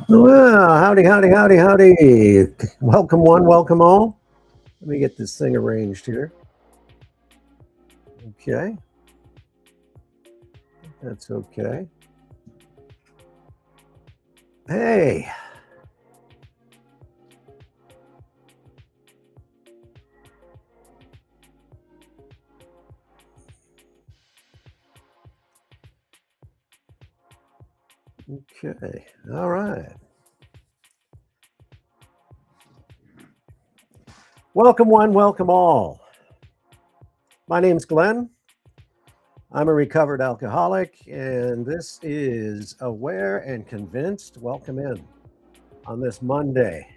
Well, howdy, howdy, howdy, howdy. Welcome one, welcome all. Let me get this thing arranged here. Okay. That's okay. Hey. Okay. All right. Welcome one, welcome all. My name's Glenn. I'm a recovered alcoholic, and this is Aware and Convinced. Welcome in on this Monday.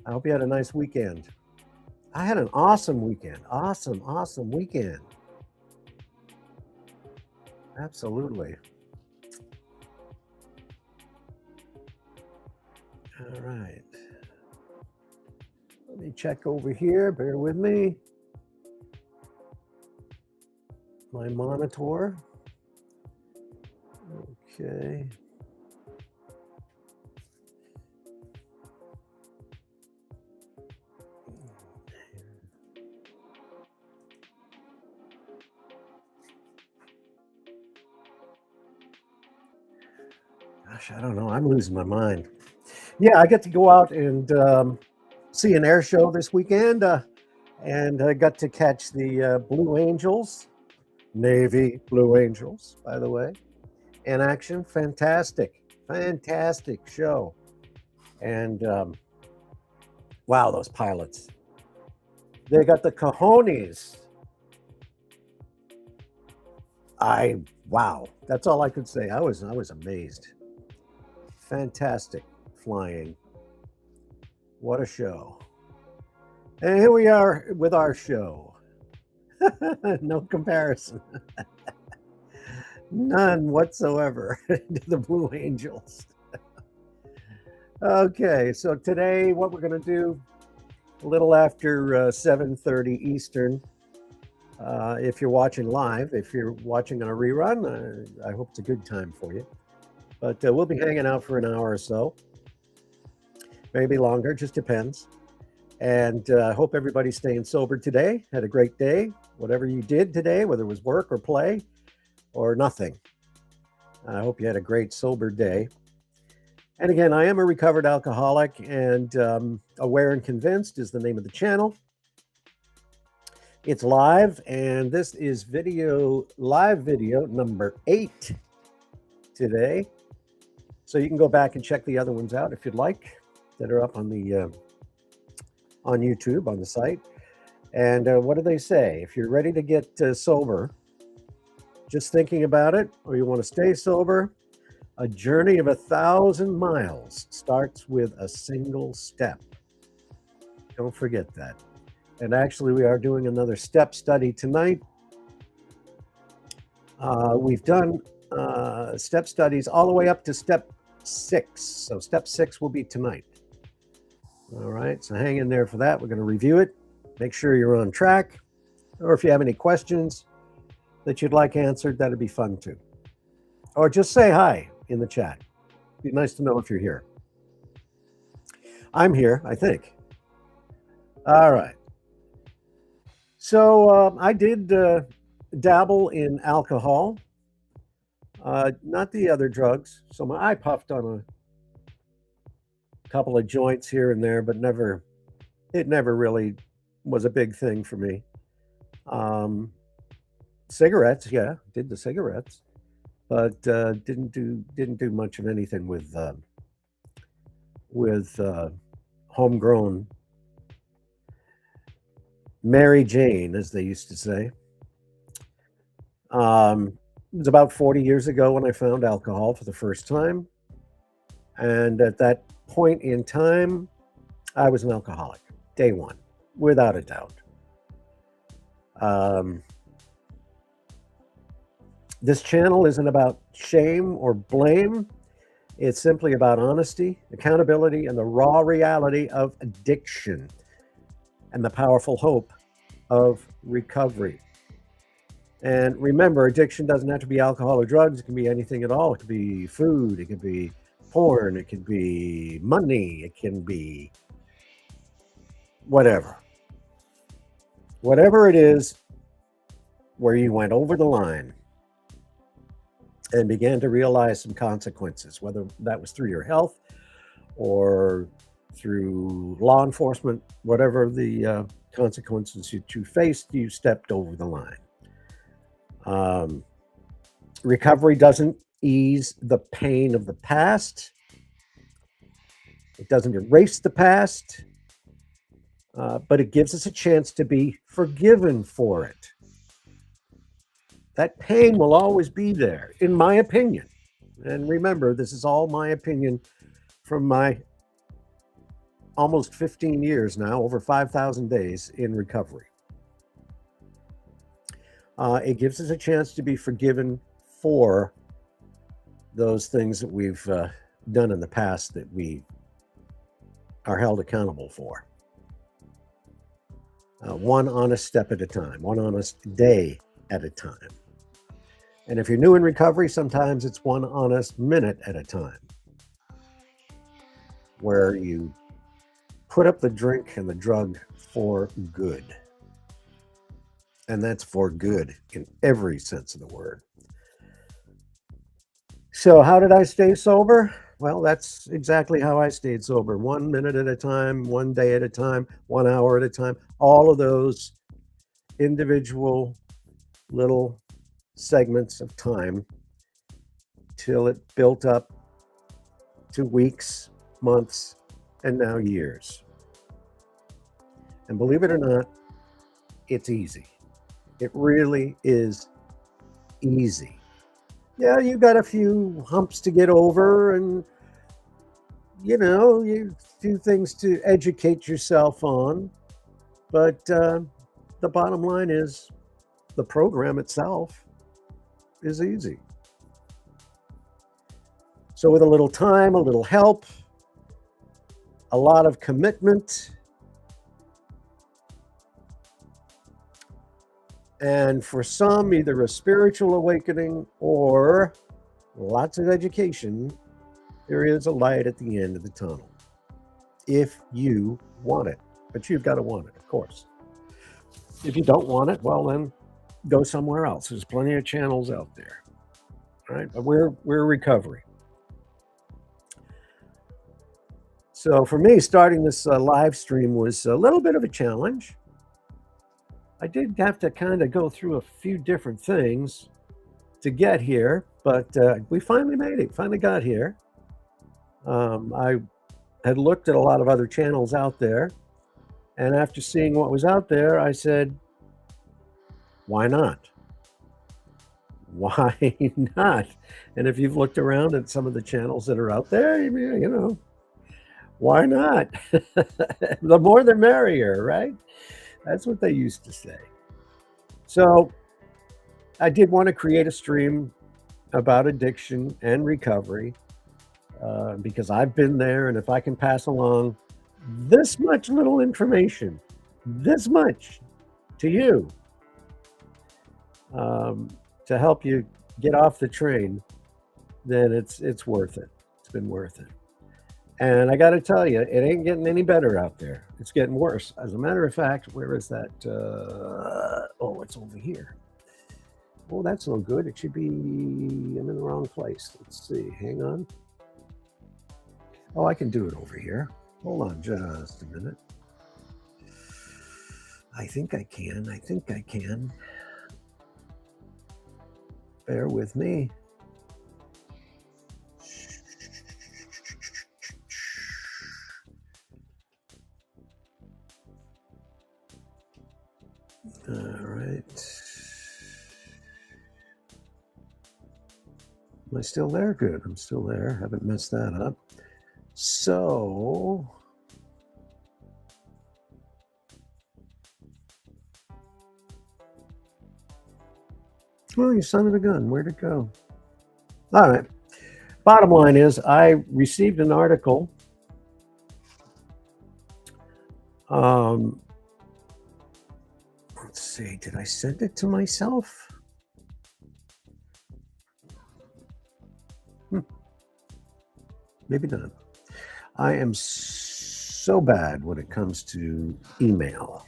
I hope you had a nice weekend. I had an awesome weekend. Awesome weekend. Absolutely. All right. Let me check over here. Bear with me. My monitor. Okay. Gosh, I don't know. I'm losing my mind. Yeah, I get to go out and see an air show this weekend, and I got to catch the Blue Angels, Navy Blue Angels, by the way, in action. Fantastic show. And wow, those pilots. They got the cojones. Wow, that's all I could say. I was amazed. Fantastic flying. What a show. And here we are with our show. No comparison. None whatsoever to the Blue Angels. Okay, so today what we're going to do, a little after 7:30 Eastern. If you're watching live, if you're watching on a rerun, I hope it's a good time for you. But we'll be hanging out for an hour or so, maybe longer, just depends. And I hope everybody's staying sober today. Had a great day, whatever you did today, whether it was work or play or nothing. I hope you had a great sober day. And again, I am a recovered alcoholic, and Aware and Convinced is the name of the channel. It's live, and this is live video number 8 today. So you can go back and check the other ones out if you'd like, that are up on the on YouTube, on the site. And what do they say? If you're ready to get sober, just thinking about it, or you want to stay sober, a journey of 1,000 miles starts with a single step. Don't forget that. And actually, we are doing another step study tonight. We've done step studies all the way up to step 6. So step 6 will be tonight. All right, so hang in there for that. We're going to review it, make sure you're on track. Or if you have any questions that you'd like answered, that'd be fun too. Or just say hi in the chat. It'd be nice to know if you're here. I'm here, I think. All right. So I did dabble in alcohol, not the other drugs. So I puffed on a couple of joints here and there, but it never really was a big thing for me. Cigarettes, yeah, did the cigarettes, but didn't do much of anything with homegrown Mary Jane, as they used to say. It was about 40 years ago when I found alcohol for the first time. And at that point in time, I was an alcoholic, day one, without a doubt. This channel isn't about shame or blame. It's simply about honesty, accountability, and the raw reality of addiction and the powerful hope of recovery. And remember, addiction doesn't have to be alcohol or drugs. It can be anything at all. It could be food. It could be porn. It could be money. It can be whatever. Whatever it is where you went over the line and began to realize some consequences, whether that was through your health or through law enforcement, whatever the consequences that you faced, you stepped over the line. Recovery doesn't ease the pain of the past. It doesn't erase the past, but it gives us a chance to be forgiven for it. That pain will always be there, in my opinion. And remember, this is all my opinion from my almost 15 years now, over 5,000 days in recovery. It gives us a chance to be forgiven for those things that we've done in the past that we are held accountable for. One honest step at a time, one honest day at a time. And if you're new in recovery, sometimes it's one honest minute at a time, where you put up the drink and the drug for good. And that's for good in every sense of the word. So how did I stay sober? Well, that's exactly how I stayed sober. 1 minute at a time, 1 day at a time, 1 hour at a time. All of those individual little segments of time till it built up to weeks, months, and now years. And believe it or not, it's easy. It really is easy. Yeah, you got a few humps to get over, and you do things to educate yourself on. But the bottom line is the program itself is easy. So with a little time, a little help, a lot of commitment, and for some, either a spiritual awakening or lots of education, there is a light at the end of the tunnel. If you want it. But you've got to want it, of course. If you don't want it, well, then go somewhere else. There's plenty of channels out there. All right, but we're recovery. So for me, starting this live stream was a little bit of a challenge. I did have to kind of go through a few different things to get here, but we finally made it, finally got here. I had looked at a lot of other channels out there, and after seeing what was out there, I said, why not? Why not? And if you've looked around at some of the channels that are out there, why not? The more the merrier, right? That's what they used to say. So I did want to create a stream about addiction and recovery because I've been there. And if I can pass along this much little information, this much to you to help you get off the train, then it's worth it. It's been worth it. And I got to tell you, it ain't getting any better out there. It's getting worse. As a matter of fact, where is that? It's over here. Oh, that's no good. It should be, I'm in the wrong place. Let's see. Hang on. Oh, I can do it over here. Hold on just a minute. I think I can. Bear with me. All right. Am I still there? Good. I'm still there. Haven't messed that up. So, you son of a gun. Where'd it go? All right. Bottom line is, I received an article. Let's see. Did I send it to myself? Maybe not. I am so bad when it comes to email.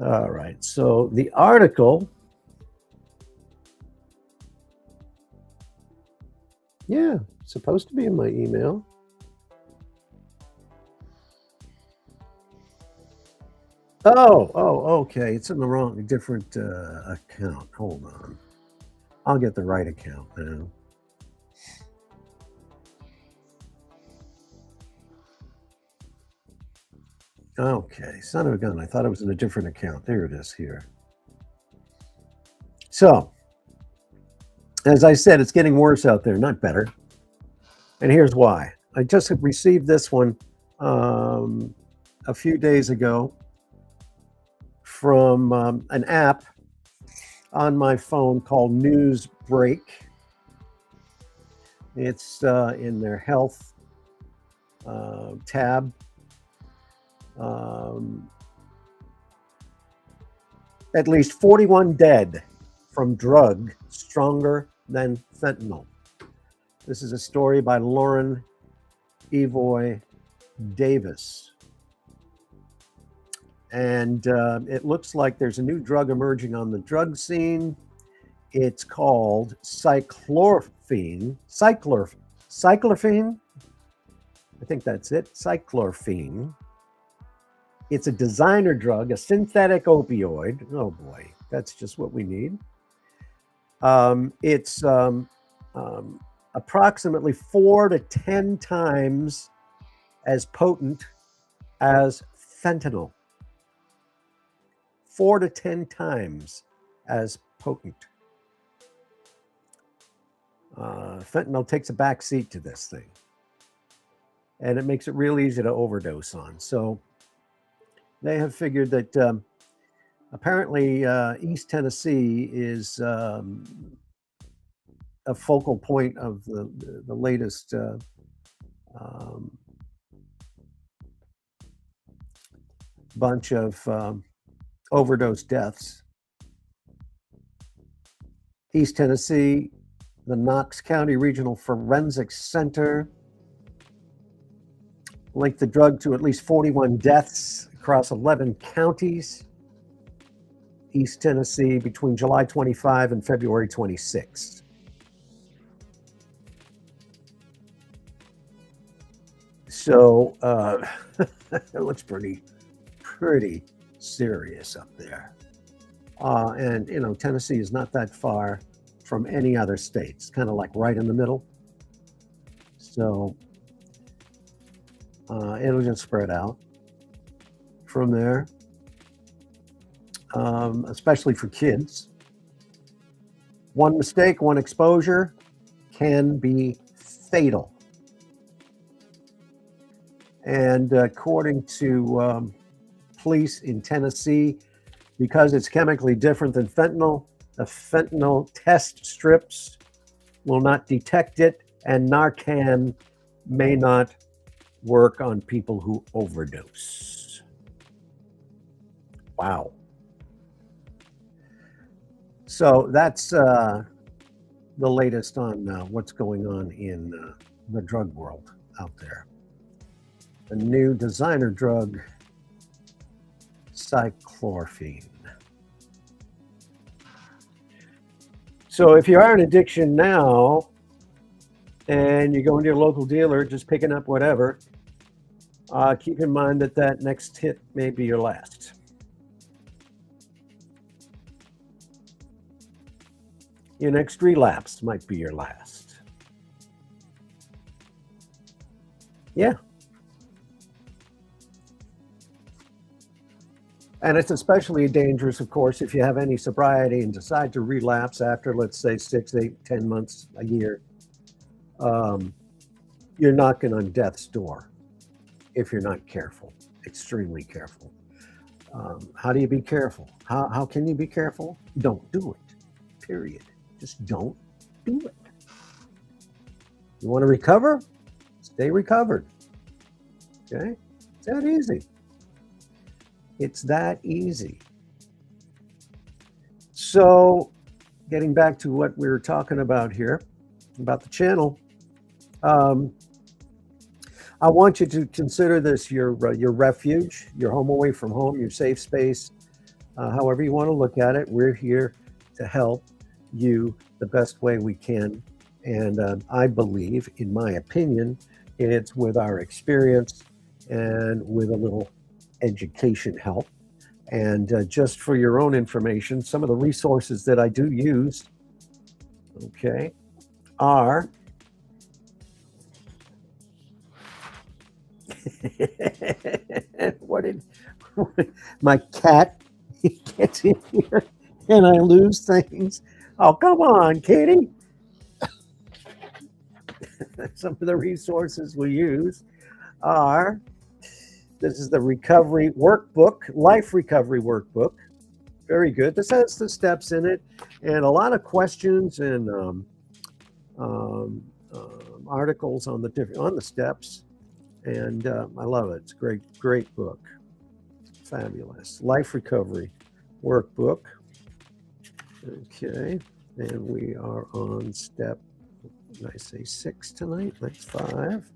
All right. So the article, yeah, it's supposed to be in my email. Oh, okay. It's in the different account. Hold on. I'll get the right account now. Okay, son of a gun. I thought it was in a different account. There it is here. So, as I said, it's getting worse out there, not better. And here's why. I just received this one a few days ago from an app on my phone called News Break. It's in their health tab. At least 41 dead from drug stronger than fentanyl. This is a story by Lauren Evoy Davis. And it looks like there's a new drug emerging on the drug scene. It's called cyclorphine. Cyclorphine? I think that's it. Cyclorphine. It's a designer drug, a synthetic opioid. Oh boy, that's just what we need. It's approximately 4 to 10 times as potent as fentanyl. 4 to 10 times as potent. Fentanyl takes a back seat to this thing, and it makes it real easy to overdose on. So they have figured that apparently East Tennessee is a focal point of the latest bunch of overdose deaths. East Tennessee, the Knox County Regional Forensics Center linked the drug to at least 41 deaths across 11 counties. East Tennessee between July 25 and February 26. So it looks pretty serious up there. And you know, Tennessee is not that far from any other state. It's kind of like right in the middle. So it'll just spread out from there, especially for kids. One mistake, one exposure can be fatal. And according to police in Tennessee, because it's chemically different than fentanyl, the fentanyl test strips will not detect it, and Narcan may not work on people who overdose. Wow. So that's the latest on what's going on in the drug world out there. A new designer drug, cyclorphine. So if you are in addiction now and you go into your local dealer just picking up whatever, keep in mind that that next hit may be your last. Your next relapse might be your last. Yeah. And it's especially dangerous, of course, if you have any sobriety and decide to relapse after, let's say, 6, 8, 10 months, a year. You're knocking on death's door if you're not careful, extremely careful. How do you be careful? How can you be careful? Don't do it, period. Just don't do it. You want to recover? Stay recovered. Okay? It's that easy. It's that easy. So, getting back to what we were talking about here, about the channel, I want you to consider this your refuge, your home away from home, your safe space, however you want to look at it. We're here to help you the best way we can. And I believe, in my opinion, it's with our experience and with a little education help. And just for your own information, some of the resources that I do use, okay, are What did my cat gets in here and I lose things? Oh, come on, Katie. Some of the resources we use are this is the recovery workbook, life recovery workbook. Very good. This has the steps in it and a lot of questions and articles on the steps. And I love it. It's a great book. Fabulous. Life recovery workbook. Okay. And we are on step, did I say 6 tonight? That's 5.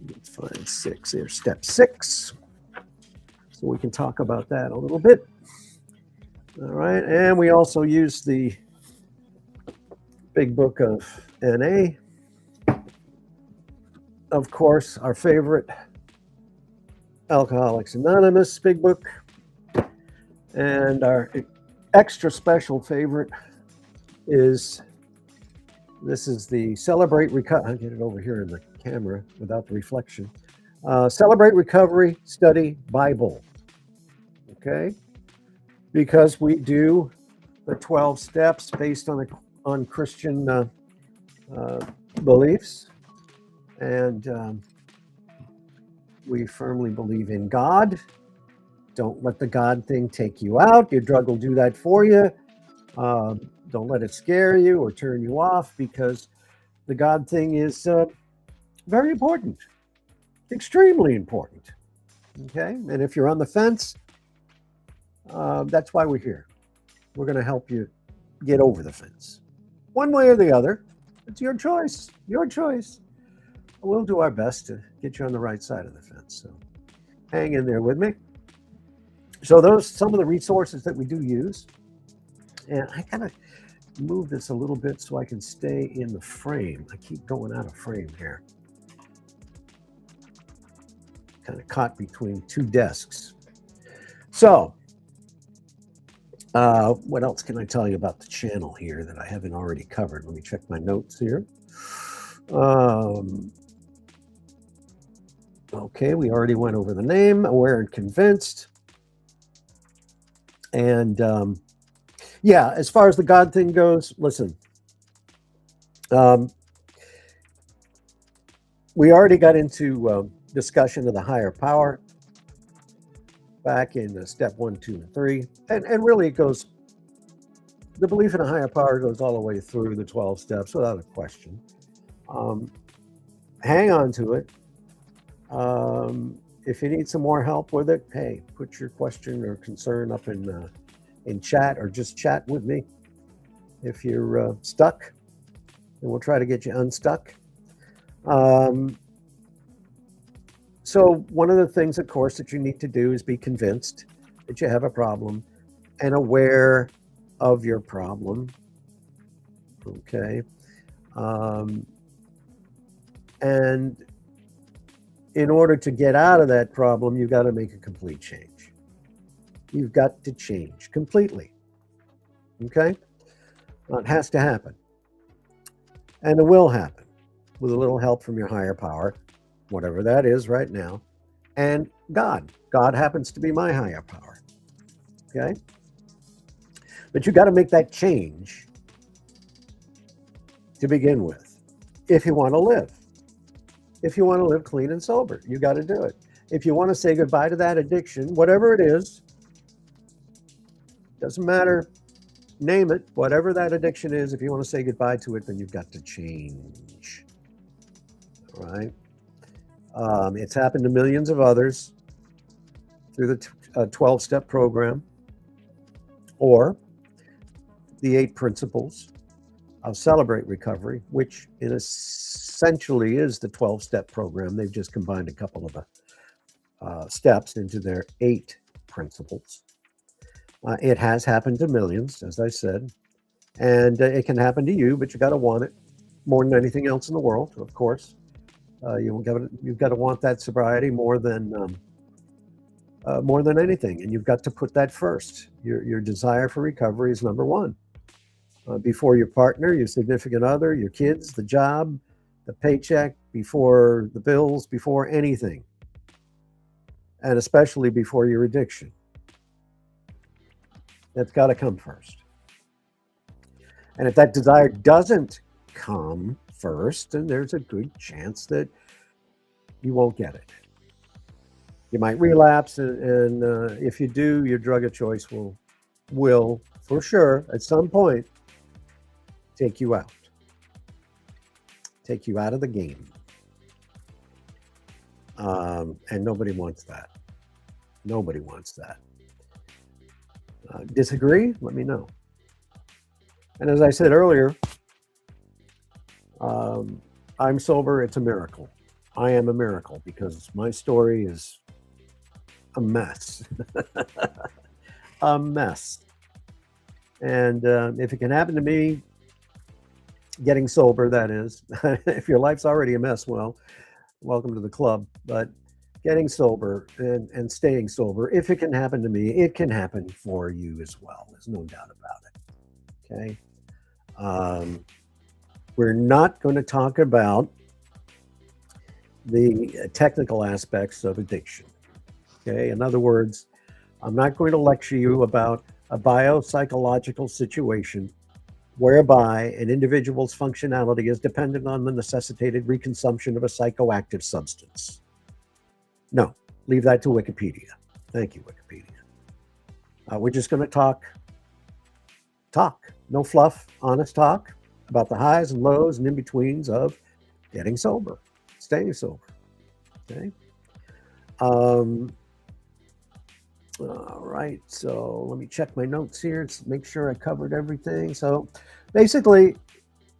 Let's find 6 here. Step 6. So we can talk about that a little bit. All right. And we also use the big book of NA. Of course, our favorite, Alcoholics Anonymous big book. And our extra special favorite is, this is the Celebrate Recovery. I'll get it over here in the camera without the reflection. Celebrate Recovery Study Bible. Okay? Because we do the 12 steps based on Christian beliefs. And we firmly believe in God. Don't let the God thing take you out. Your drug will do that for you. Don't let it scare you or turn you off, because the God thing is very important, extremely important. Okay? And if you're on the fence, that's why we're here. We're going to help you get over the fence. One way or the other. It's your choice. Your choice. We'll do our best to get you on the right side of the fence. So hang in there with me. So those some of the resources that we do use. And I kind of move this a little bit so I can stay in the frame. I keep going out of frame here. Kind of caught between 2 desks. So what else can I tell you about the channel here that I haven't already covered? Let me check my notes here. Okay, we already went over the name, Aware and Convinced. And yeah, as far as the God thing goes, listen, we already got into discussion of the higher power back in step 1, 2, and 3. And really it goes, the belief in a higher power goes all the way through the 12 steps without a question. Hang on to it. If you need some more help with it, hey, put your question or concern up in chat, or just chat with me. If you're stuck, and we'll try to get you unstuck. So one of the things, of course, that you need to do is be convinced that you have a problem and aware of your problem. Okay. And in order to get out of that problem, you've got to make a complete change. You've got to change completely. Okay? Well, it has to happen. And it will happen with a little help from your higher power, whatever that is right now, and God. God happens to be my higher power. Okay? But you've got to make that change to begin with if you want to live. If you want to live clean and sober, you got to do it. If you want to say goodbye to that addiction, whatever it is, doesn't matter, name it, whatever that addiction is, if you want to say goodbye to it, then you've got to change. All right? It's happened to millions of others through the 12-step program, or the 8 principles of Celebrate Recovery, which essentially is the 12-step program. They've just combined a couple of the steps into their 8 principles. It has happened to millions, as I said, and it can happen to you, but you got to want it more than anything else in the world, of course. You've got to want that sobriety more than anything, and you've got to put that first. Your desire for recovery is number 1. Before your partner, your significant other, your kids, the job, the paycheck, before the bills, before anything. and especially before your addiction. That's got to come first. And if that desire doesn't come first, then there's a good chance that you won't get it. You might relapse, and if you do, your drug of choice will for sure at some point take you out of the game. And nobody wants that. Nobody wants that. Disagree? Let me know. And as I said earlier, I'm sober. It's a miracle. I am a miracle because my story is a mess. A mess. And if it can happen to me, getting sober, that is, if your life's already a mess, well, welcome to the club. But getting sober and staying sober, if it can happen to me, it can happen for you as well. There's no doubt about it. Okay. We're not going to talk about the technical aspects of addiction. Okay. In other words, I'm not going to lecture you about a biopsychological situation whereby an individual's functionality is dependent on the necessitated reconsumption of a psychoactive substance. No, leave that to Wikipedia. Thank you, Wikipedia. We're just going to talk, no fluff, honest talk about the highs and lows and in-betweens of getting sober, staying sober. Okay. All right, so let me check my notes here to make sure I covered everything. So basically,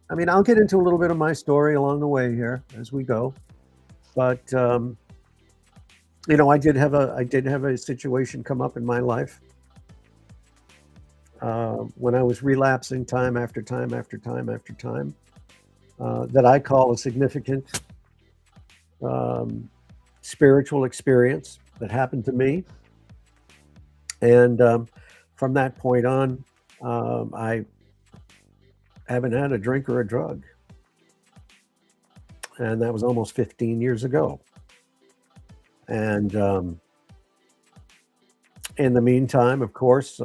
I mean, I'll get into a little bit of my story along the way here as we go. But, you know, I did have a situation come up in my life when I was relapsing time after time after time after time that I call a significant spiritual experience that happened to me. And from that point on, I haven't had a drink or a drug. And that was almost 15 years ago. And in the meantime, of course,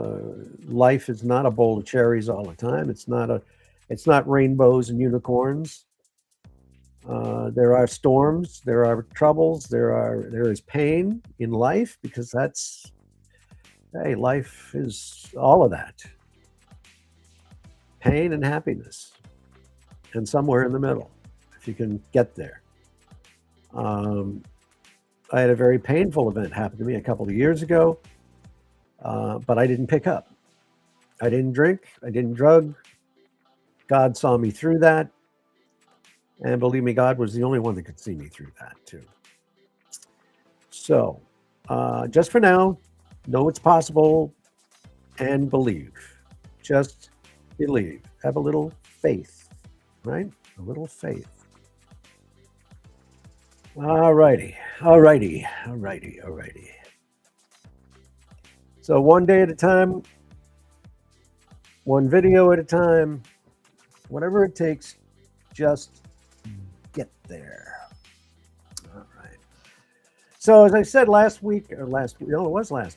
life is not a bowl of cherries all the time. It's not rainbows and unicorns. There are storms, there are troubles, there is pain in life, because hey, life is all of that. Pain and happiness, and somewhere in the middle, if you can get there. I had a very painful event happen to me a couple of years ago, but I didn't pick up. I didn't drink, I didn't drug. God saw me through that. And believe me, God was the only one that could see me through that too. So just for now, know it's possible and believe. Just believe. Have a little faith, right? A little faith. All righty. So one day at a time, one video at a time, whatever it takes, just get there. All right. So as I said last week, it was last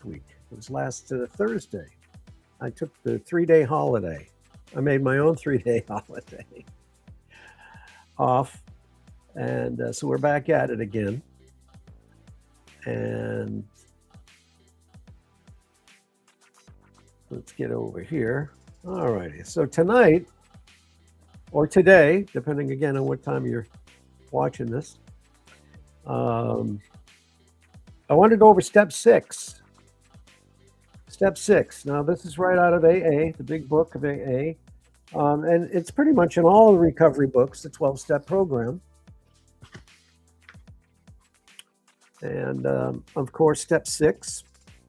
week. It was last Thursday. I took the 3-day holiday. I made my own 3-day holiday off. And so we're back at it again. And let's get over here. All righty. So tonight, or today, depending again on what time you're watching this, I want to go over step 6. Step 6. Now, this is right out of AA, the big book of AA. And it's pretty much in all the recovery books, the 12-step program. And of course, step 6,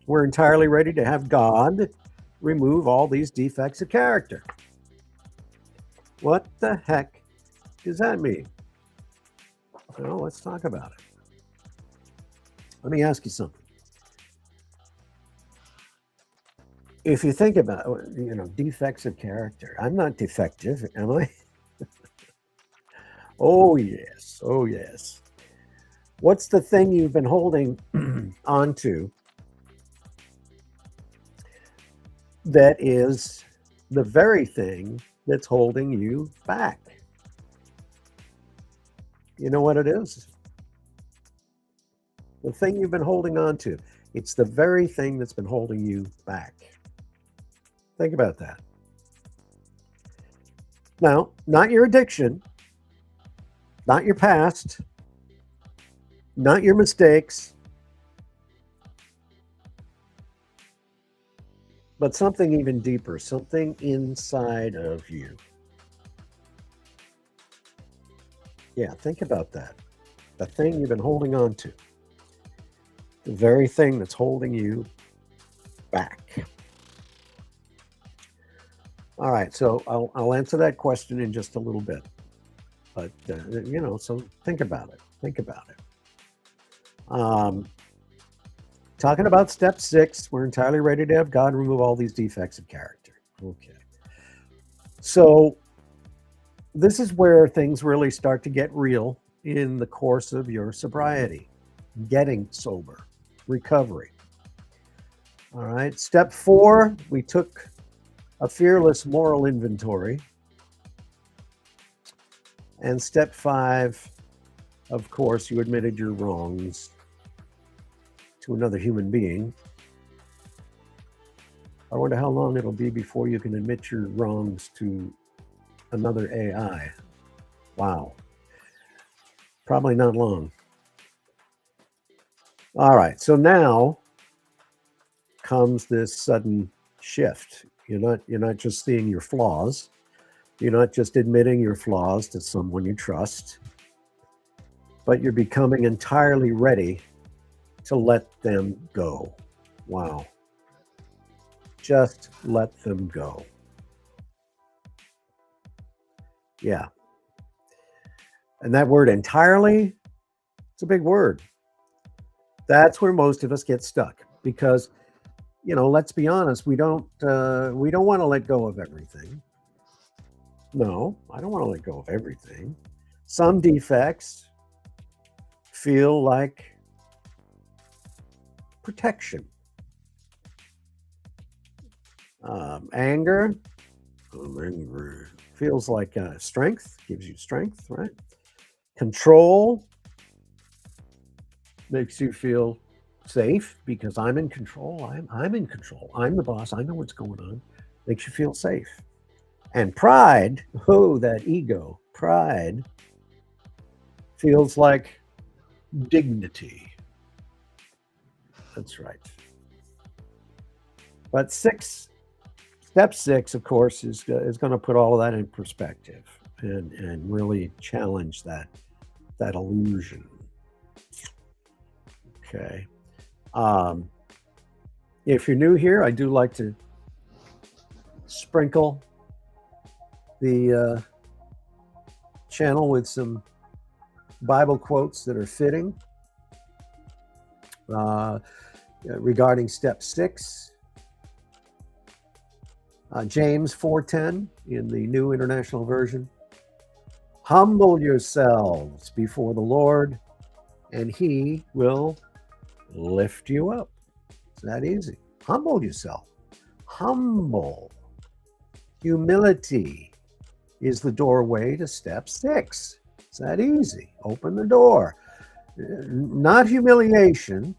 we're entirely ready to have God remove all these defects of character. What the heck does that mean? Well, let's talk about it. Let me ask you something. If you think about, defects of character, I'm not defective, am I? Oh, yes. What's the thing you've been holding onto that is the very thing that's holding you back? You know what it is? The thing you've been holding on to. It's the very thing that's been holding you back. Think about that. Now, not your addiction, not your past, not your mistakes, but something even deeper, something inside of you. Yeah, think about that. The thing you've been holding on to, the very thing that's holding you back. All right, so I'll answer that question in just a little bit. But, so think about it. Think about it. Talking about step 6, we're entirely ready to have God remove all these defects of character. Okay. So this is where things really start to get real in the course of your sobriety, getting sober, recovery. All right. Step 4, we took a fearless moral inventory. And step 5, of course, you admitted your wrongs to another human being. I wonder how long it'll be before you can admit your wrongs to another AI. Wow. Probably not long. All right, so now comes this sudden shift. You're not just seeing your flaws. You're not just admitting your flaws to someone you trust, but you're becoming entirely ready to let them go. Wow. Just let them go. Yeah. And that word entirely, it's a big word. That's where most of us get stuck because, let's be honest, we don't want to let go of everything. No, I don't want to let go of everything. Some defects feel like protection. Anger feels like strength, gives you strength, right? Control makes you feel safe because I'm in control. I'm in control. I'm the boss. I know what's going on. Makes you feel safe. And pride, that ego, pride feels like dignity. That's right. But step 6, of course, is going to put all of that in perspective and really challenge that illusion. Okay. If you're new here, I do like to sprinkle the channel with some Bible quotes that are fitting regarding step 6. James 4:10 in the New International Version. Humble yourselves before the Lord, and he will lift you up. It's that easy. Humble yourself. Humble. Humility is the doorway to step 6. It's that easy. Open the door. Not humiliation,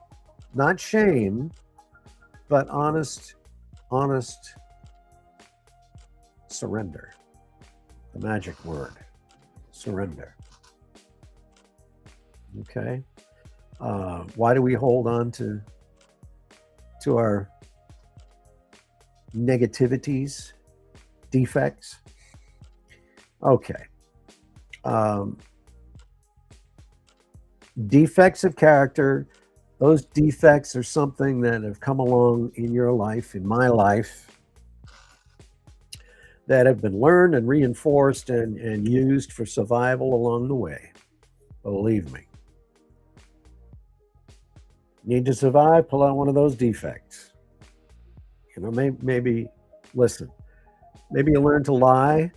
not shame, but honest surrender. The magic word, surrender. Okay. Why do we hold on to our negativities, defects? Okay. Defects of character, those defects are something that have come along in your life, in my life, that have been learned and reinforced and used for survival along the way. Believe me. Need to survive? Pull out one of those defects. Maybe listen. Maybe you learn to lie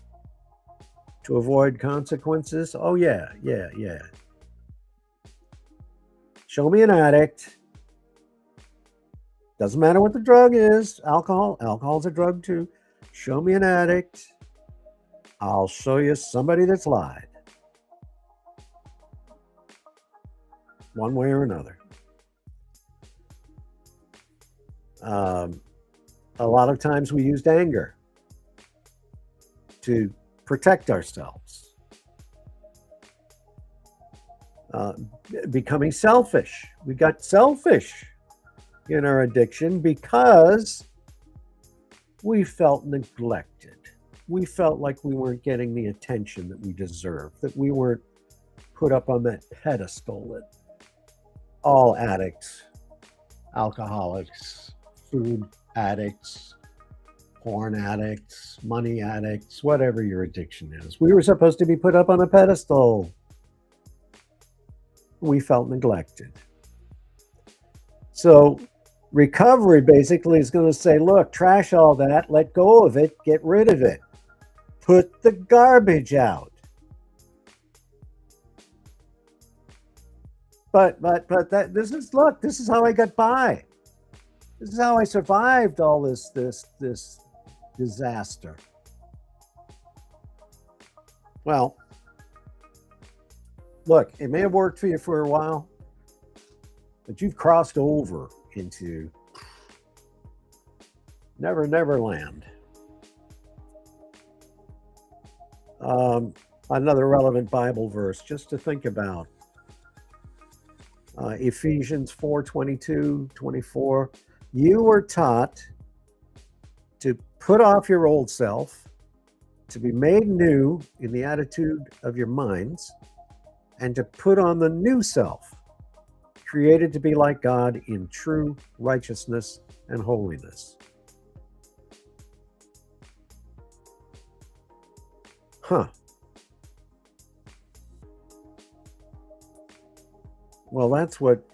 to avoid consequences. Oh, yeah. Show me an addict. Doesn't matter what the drug is. Alcohol. Alcohol's a drug too. Show me an addict. I'll show you somebody that's lied. One way or another. A lot of times we used anger to protect ourselves. Becoming selfish. We got selfish in our addiction because we felt neglected. We felt like we weren't getting the attention that we deserved, that we weren't put up on that pedestal that all addicts, alcoholics, food addicts, porn addicts, money addicts, whatever your addiction is. We were supposed to be put up on a pedestal. We felt neglected. So recovery basically is going to say, look, trash all that, let go of it, get rid of it. Put the garbage out. But this is how I got by. This is how I survived all this disaster. Well, look, it may have worked for you for a while, but you've crossed over into Never Land. Another relevant Bible verse just to think about. Ephesians 4:22-24. You were taught to put off your old self, to be made new in the attitude of your minds, and to put on the new self, created to be like God in true righteousness and holiness. Well, that's what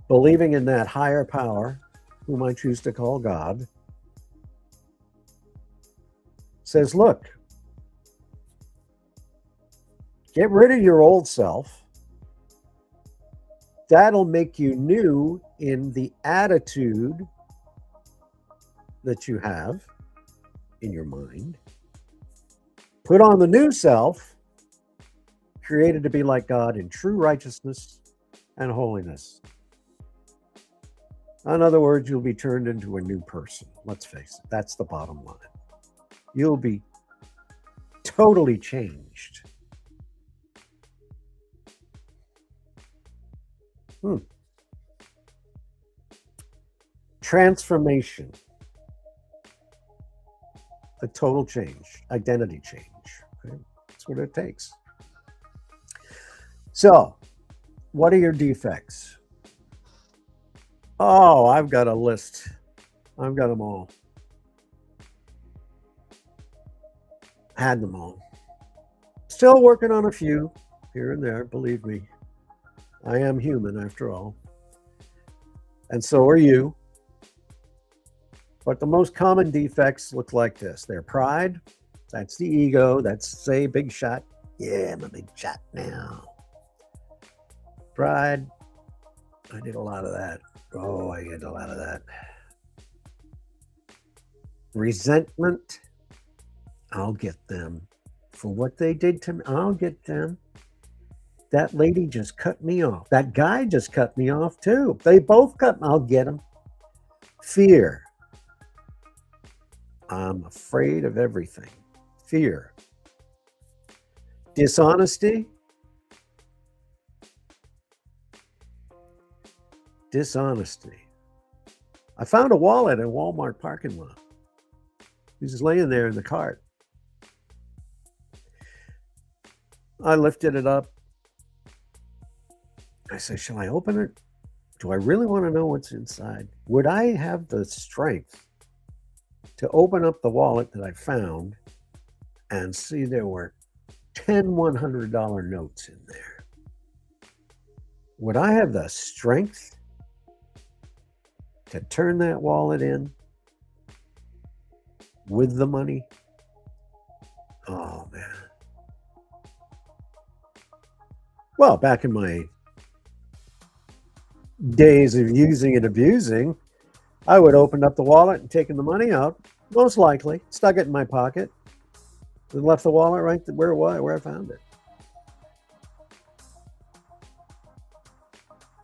believing in that higher power, whom I choose to call God, says, look, get rid of your old self. That'll make you new in the attitude that you have in your mind. Put on the new self, created to be like God in true righteousness and holiness. In other words, you'll be turned into a new person. Let's face it, that's the bottom line. You'll be totally changed. Transformation. A total change, identity change. Okay? That's what it takes. So, what are your defects? Oh, I've got a list. I've got them all. Had them all. Still working on a few here and there, believe me. I am human after all. And so are you. But the most common defects look like this. They're pride. That's the ego. That's, say, big shot. Yeah, I'm a big shot now. Pride. I did a lot of that. Oh, I did a lot of that. Resentment. I'll get them. For what they did to me, I'll get them. That lady just cut me off. That guy just cut me off too. They both cut me. I'll get them. Fear. I'm afraid of everything. Fear. Dishonesty. Dishonesty. I found a wallet in a Walmart parking lot. He was laying there in the cart. I lifted it up. I said, shall I open it? Do I really want to know what's inside? Would I have the strength to open up the wallet that I found and see there were 10 $100 notes in there? Would I have the strength to turn that wallet in with the money? Oh, man. Well, back in my days of using and abusing, I would open up the wallet and taken the money out, most likely, stuck it in my pocket, and left the wallet right where it was, where I found it.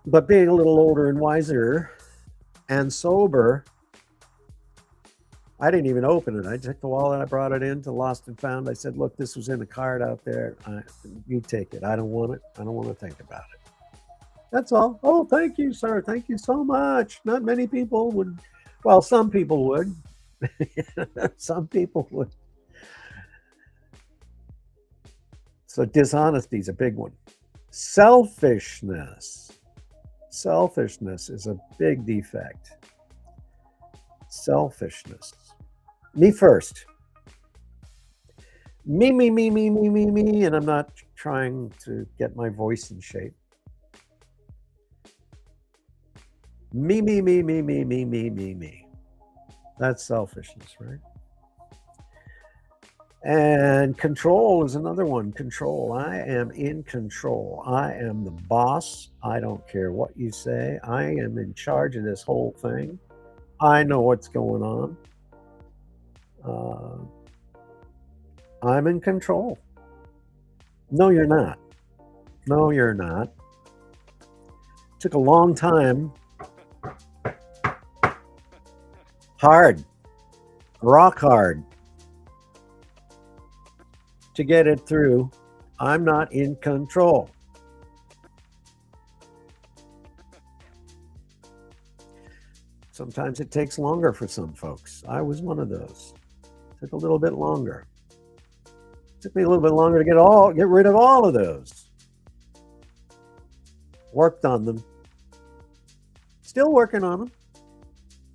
But being a little older and wiser and sober, I didn't even open it. I took the wallet, I brought it in to Lost and Found. I said, look, this was in the card out there. You take it. I don't want it. I don't want to think about it. That's all. Oh, thank you, sir. Thank you so much. Not many people would. Well, some people would. Some people would. So dishonesty is a big one. Selfishness. Selfishness is a big defect. Selfishness. Me first. Me, me, me, me, me, me, me. And I'm not trying to get my voice in shape. Me, me, me, me, me, me, me, me, me. That's selfishness, right? And control is another one. Control. I am in control. I am the boss. I don't care what you say. I am in charge of this whole thing. I know what's going on. I'm in control. No, you're not. No, you're not. It took a long time. Hard. Rock hard. To get it through. I'm not in control. Sometimes it takes longer for some folks. I was one of those. It took a little bit longer. It took me a little bit longer to get rid of all of those. Worked on them. Still working on them.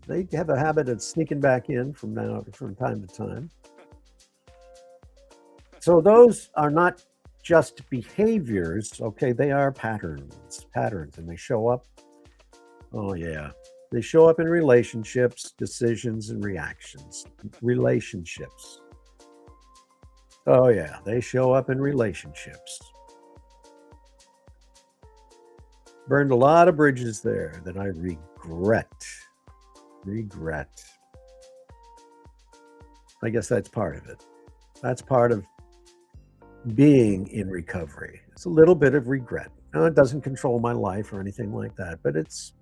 They have a habit of sneaking back in from time to time. So those are not just behaviors, okay? They are patterns, and they show up. Oh yeah, they show up in relationships, decisions, and reactions. Relationships. Oh yeah, they show up in relationships. Burned a lot of bridges there that I regret. I guess that's part of it. That's part of being in recovery. It's a little bit of regret. Now, it doesn't control my life or anything like that, but it's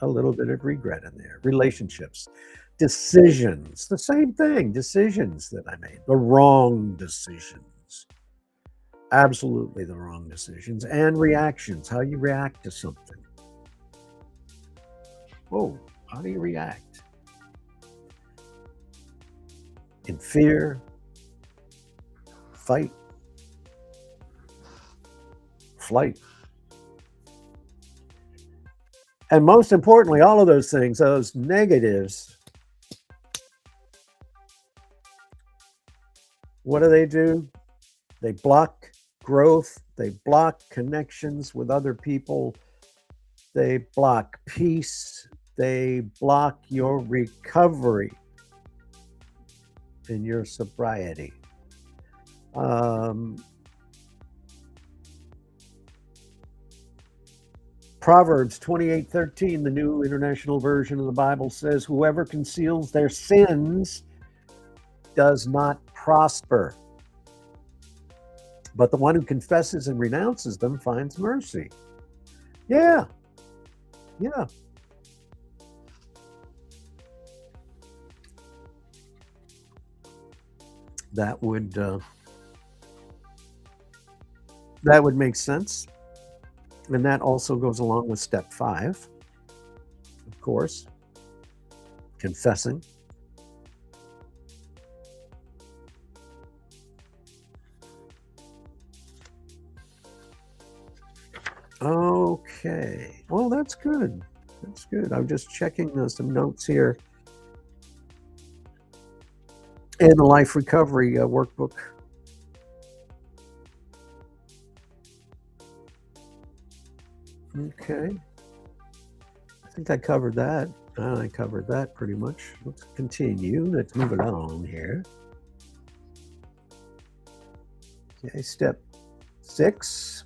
a little bit of regret in there. Relationships, decisions, the same thing. Decisions that I made, the wrong decisions. Absolutely the wrong decisions. And reactions, how you react to something. Whoa, how do you react? In fear, fight, flight. And most importantly, all of those things, those negatives, what do? They block growth. They block connections with other people. They block peace. They block your recovery and your sobriety. Proverbs 28:13, the New International Version of the Bible says, whoever conceals their sins does not prosper, but the one who confesses and renounces them finds mercy. Yeah. That would make sense. And that also goes along with step 5, of course, confessing. Okay, well, that's good. That's good. I'm just checking some notes here in the Life Recovery workbook. Okay. I think I covered that. I covered that pretty much. Let's continue. Let's move along here. Okay, step 6.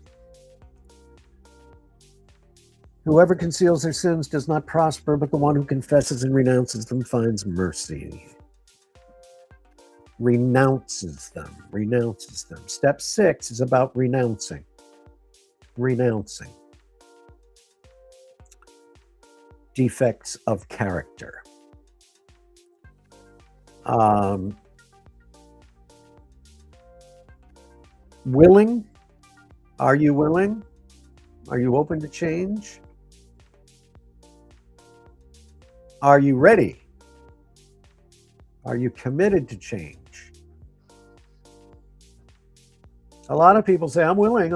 Whoever conceals their sins does not prosper, but the one who confesses and renounces them finds mercy. Renounces them, renounces them. Step 6 is about renouncing. Renouncing. Defects of character. Willing? Are you willing? Are you open to change? Are you ready? Are you committed to change? A lot of people say, I'm willing,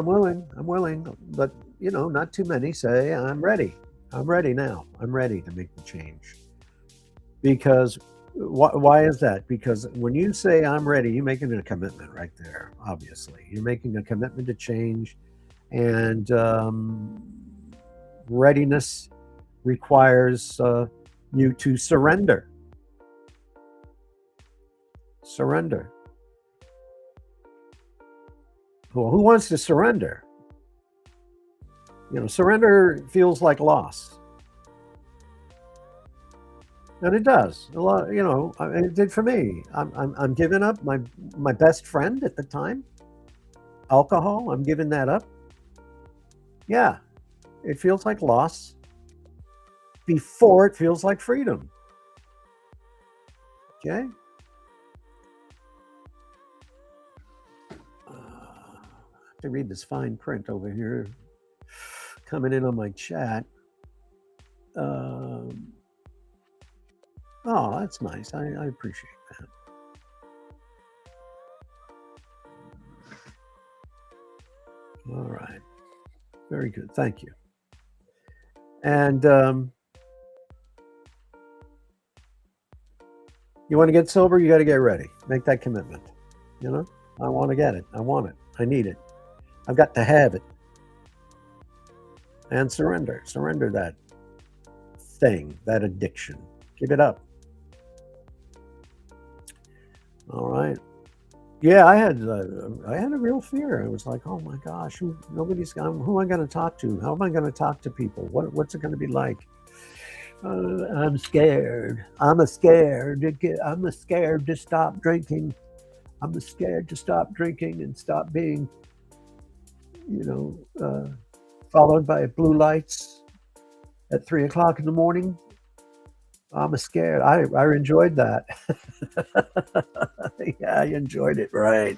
but not too many say, I'm ready. I'm ready now. I'm ready to make the change. Because why is that? Because when you say I'm ready, you're making a commitment right there, obviously. You're making a commitment to change, and readiness requires you to surrender. Surrender. Well, who wants to surrender? Surrender feels like loss. And it does. A lot, it did for me. I'm giving up my best friend at the time. Alcohol, I'm giving that up. Yeah, it feels like loss before it feels like freedom. Okay? To read this fine print over here coming in on my chat. Oh, that's nice. I appreciate that. All right. Very good. Thank you. And you want to get sober, you got to get ready. Make that commitment. I want to get it. I want it. I need it. I've got to have it. And surrender. Surrender that thing, that addiction. Give it up. All right. Yeah, I had a real fear. I was like, oh my gosh, who am I going to talk to? How am I going to talk to people? What's it going to be like? I'm scared. I'm scared to stop drinking. I'm scared to stop drinking and stop being, followed by blue lights at 3 o'clock in the morning. I'm scared. I enjoyed that. Yeah, I enjoyed it, right?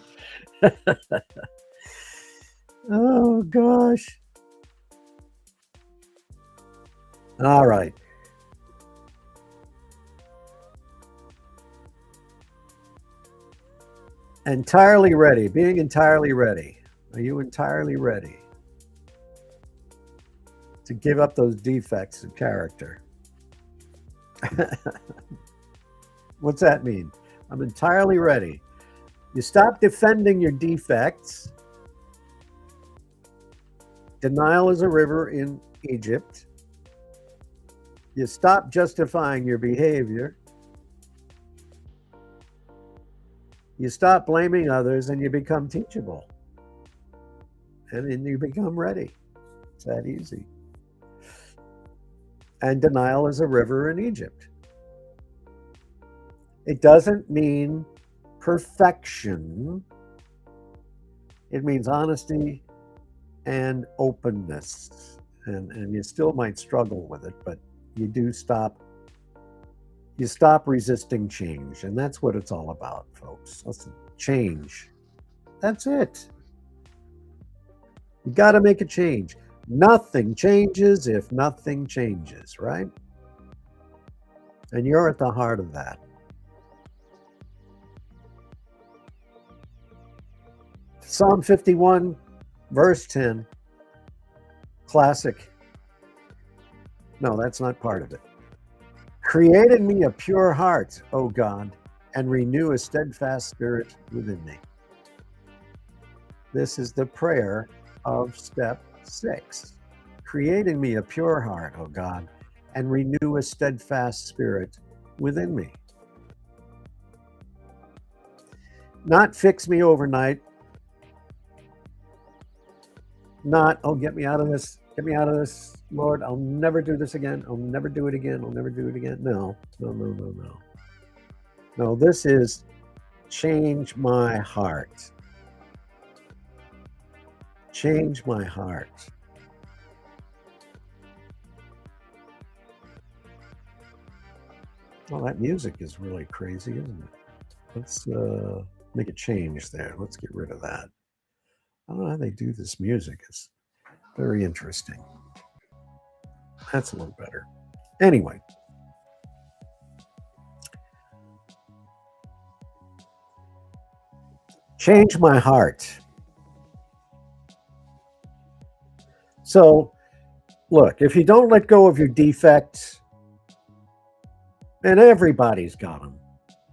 Oh, gosh. All right. Entirely ready. Being entirely ready. Are you entirely ready to give up those defects of character? What's that mean? I'm entirely ready. You stop defending your defects. Denial is a river in Egypt. You stop justifying your behavior. You stop blaming others and you become teachable. And then you become ready. It's that easy. And denial is a river in Egypt. It doesn't mean perfection. It means honesty and openness. And you still might struggle with it, but you do stop. You stop resisting change. And that's what it's all about, folks. Listen, change. That's it. You got to make a change. Nothing changes if nothing changes, right? And you're at the heart of that. Psalm 51, verse 10. Classic. No, that's not part of it. Create in me a pure heart, O God, and renew a steadfast spirit within me. This is the prayer of step 6. Create in me a pure heart, O God, and renew a steadfast spirit within me. Not fix me overnight. Not, oh, get me out of this. Get me out of this. Lord, I'll never do this again. I'll never do it again. I'll never do it again. No, no, no, no, no. No, this is change my heart. Change my heart. Well, that music is really crazy, isn't it? Let's make a change there. Let's get rid of that. I don't know how they do this music. It's very interesting. That's a little better. Anyway. Change my heart. So, look, if you don't let go of your defects, and everybody's got them,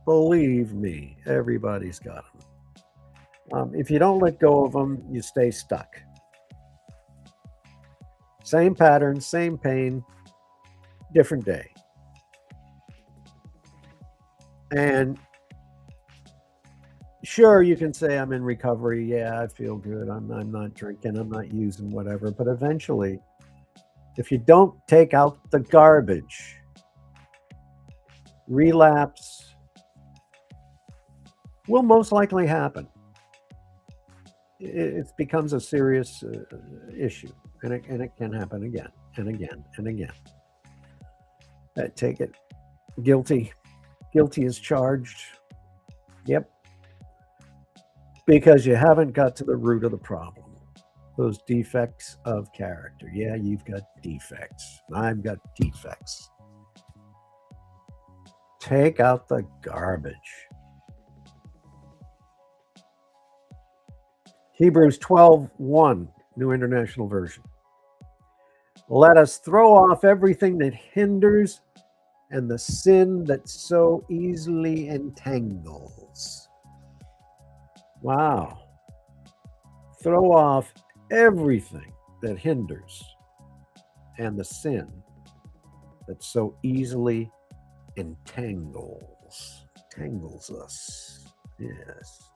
believe me, everybody's got them. If you don't let go of them, you stay stuck. Same pattern, same pain, different day. And sure, you can say I'm in recovery. Yeah, I feel good. I'm not drinking. I'm not using whatever. But eventually, if you don't take out the garbage, relapse will most likely happen. It becomes a serious issue, and it can happen again and again and again. Take it. Guilty. Guilty is charged. Yep. Because you haven't got to the root of the problem. Those defects of character. Yeah, you've got defects. I've got defects. Take out the garbage. Hebrews 12:1, New International Version. Let us throw off everything that hinders and the sin that so easily entangles. Wow. Throw off everything that hinders and the sin that so easily entangles us. Yes.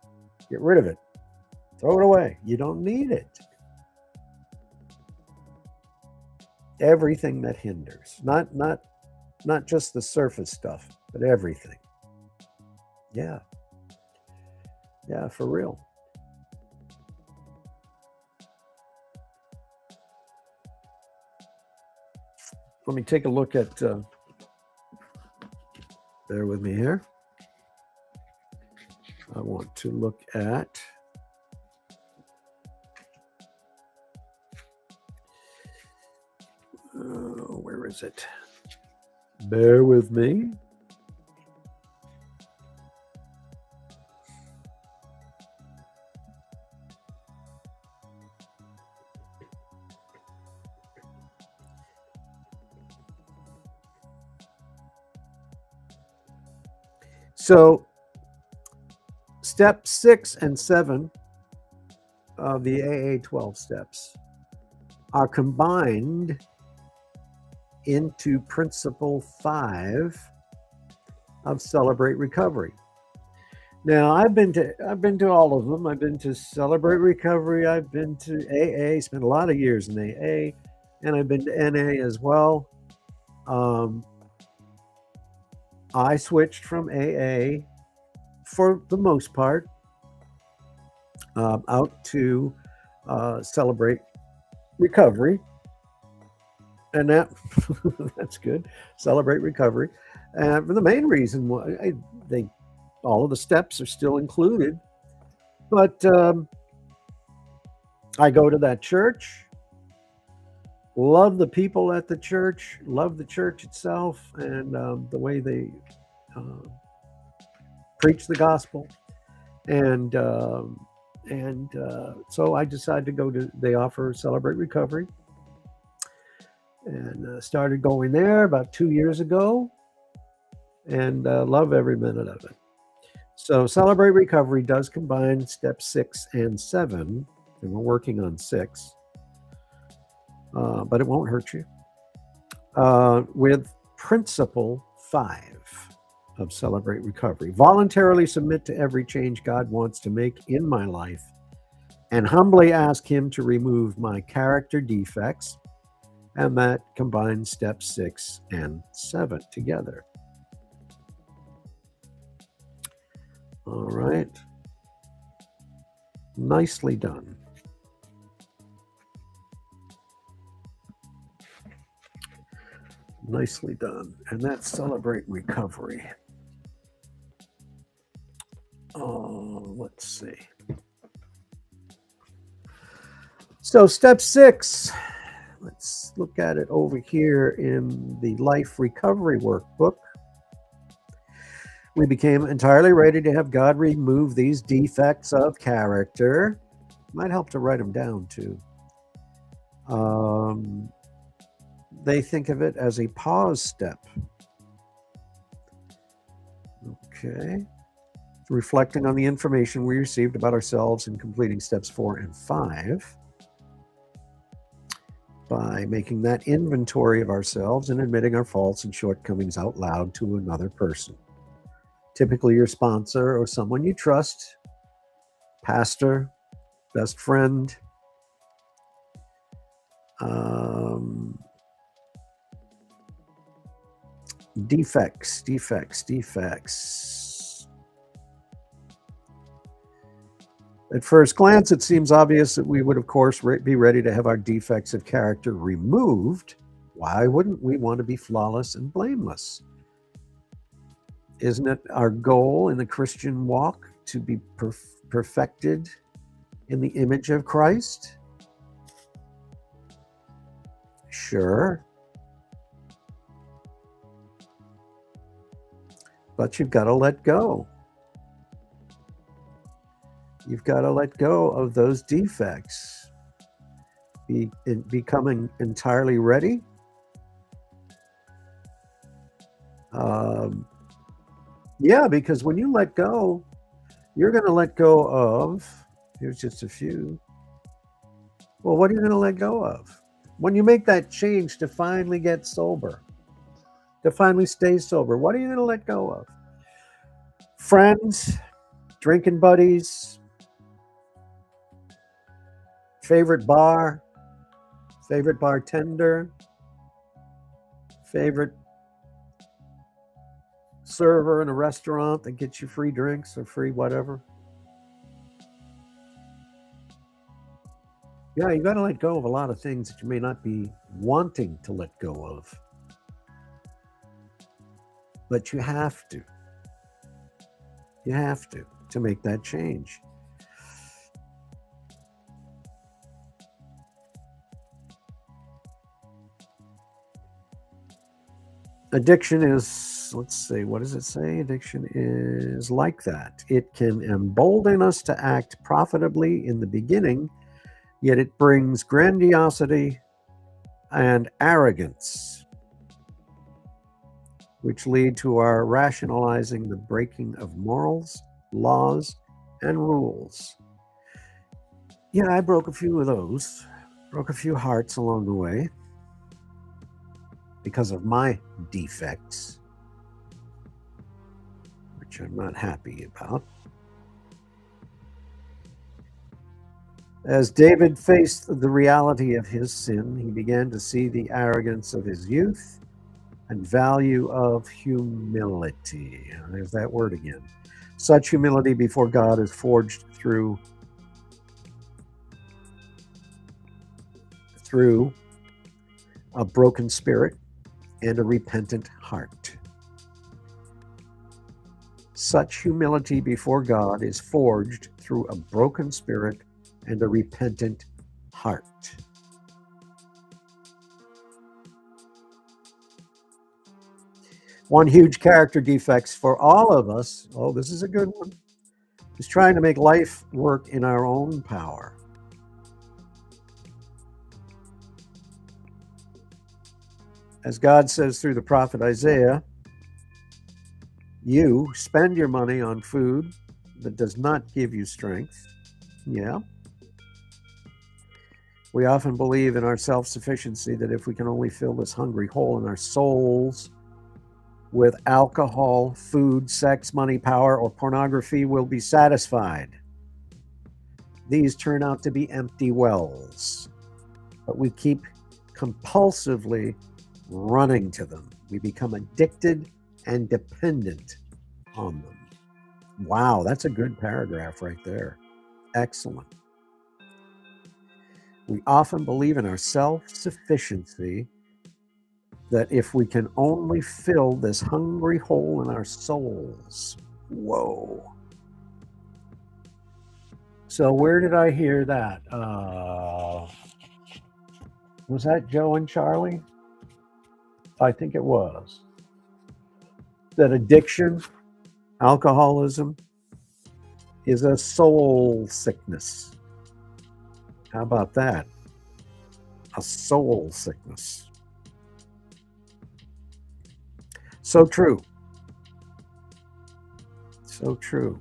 Get rid of it. Throw it away. You don't need it. Everything that hinders. Not just the surface stuff, but everything. Yeah. Yeah, for real. Let me take a look at, bear with me here. I want to look at, where is it? Bear with me. So, step 6 and 7 of the AA 12 steps are combined into principle 5 of Celebrate Recovery. Now, I've been to all of them. I've been to Celebrate Recovery. I've been to AA. Spent a lot of years in AA, and I've been to NA as well. I switched from AA for the most part out to Celebrate Recovery. And that's good. Celebrate Recovery. And for the main reason why all of the steps are still included. But I go to that church, love the people at the church, love the church itself, and the way they preach the gospel. And so I decided to go to, they offer Celebrate Recovery. And started going there about 2 years ago, and love every minute of it. So Celebrate Recovery does combine step 6 and 7, and we're working on 6, but it won't hurt you, with principle 5 of Celebrate Recovery. Voluntarily submit to every change God wants to make in my life, and humbly ask Him to remove my character defects And that combines step 6 and 7 together. All right. Nicely done. Nicely done. And that's celebrate recovery. Let's see. So step 6, let's look at it over here in the Life Recovery Workbook. We became entirely ready to have God remove these defects of character. Might help to write them down too. They think of it as a pause step. Okay. Reflecting on the information we received about ourselves and completing steps 4 and 5. By making that inventory of ourselves and admitting our faults and shortcomings out loud to another person. Typically your sponsor or someone you trust, pastor, best friend. Defects. At first glance, it seems obvious that we would, of course, be ready to have our defects of character removed. Why wouldn't we want to be flawless and blameless? Isn't it our goal in the Christian walk to be perfected in the image of Christ? Sure. But you've got to let go. You've got to let go of those defects. Becoming entirely ready. Yeah, because when you let go, you're going to let go of, here's just a few. Well, what are you going to let go of? When you make that change to finally get sober, to finally stay sober, what are you going to let go of? Friends, drinking buddies, favorite bar, favorite bartender, favorite server in a restaurant that gets you free drinks or free whatever. Yeah, you got to let go of a lot of things that you may not be wanting to let go of. But you have to. You have to make that change. Addiction is, let's see, what does it say? Addiction is like that. It can embolden us to act profitably in the beginning, yet it brings grandiosity and arrogance, which lead to our rationalizing the breaking of morals, laws, and rules. Yeah, I broke a few of those, broke a few hearts along the way because of my defects, which I'm not happy about. As David faced the reality of his sin, he began to see the arrogance of his youth and value of humility. There's that word again. Such humility before God is forged through a broken spirit and a repentant heart. Such humility before God is forged through a broken spirit and a repentant heart. One huge character defects for all of us, oh, this is a good one, is trying to make life work in our own power. As God says through the prophet Isaiah, you spend your money on food that does not give you strength. Yeah. We often believe in our self-sufficiency, that if we can only fill this hungry hole in our souls with alcohol, food, sex, money, power, or pornography, we'll be satisfied. These turn out to be empty wells, but we keep compulsively running to them. We become addicted and dependent on them. Wow, that's a good paragraph right there. Excellent. We often believe in our self-sufficiency, that if we can only fill this hungry hole in our souls. Whoa. So where did I hear that? Was that Joe and Charlie? I think it was. That addiction, alcoholism, is a soul sickness. How about that? A soul sickness. So true. So true.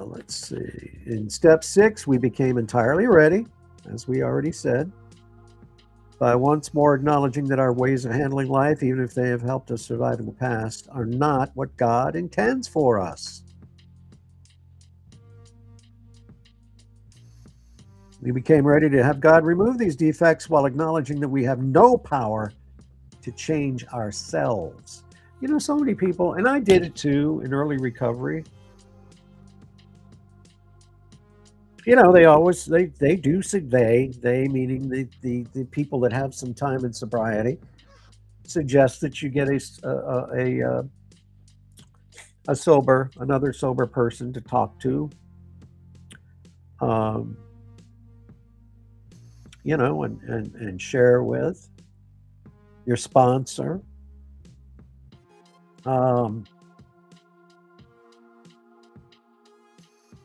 Let's see. In step 6, we became entirely ready, as we already said, by once more acknowledging that our ways of handling life, even if they have helped us survive in the past, are not what God intends for us. We became ready to have God remove these defects while acknowledging that we have no power to change ourselves. You know, so many people, and I did it too in early recovery. You know, they always they meaning the people that have some time in sobriety, suggest that you get another sober person to talk to, you know, and share with your sponsor.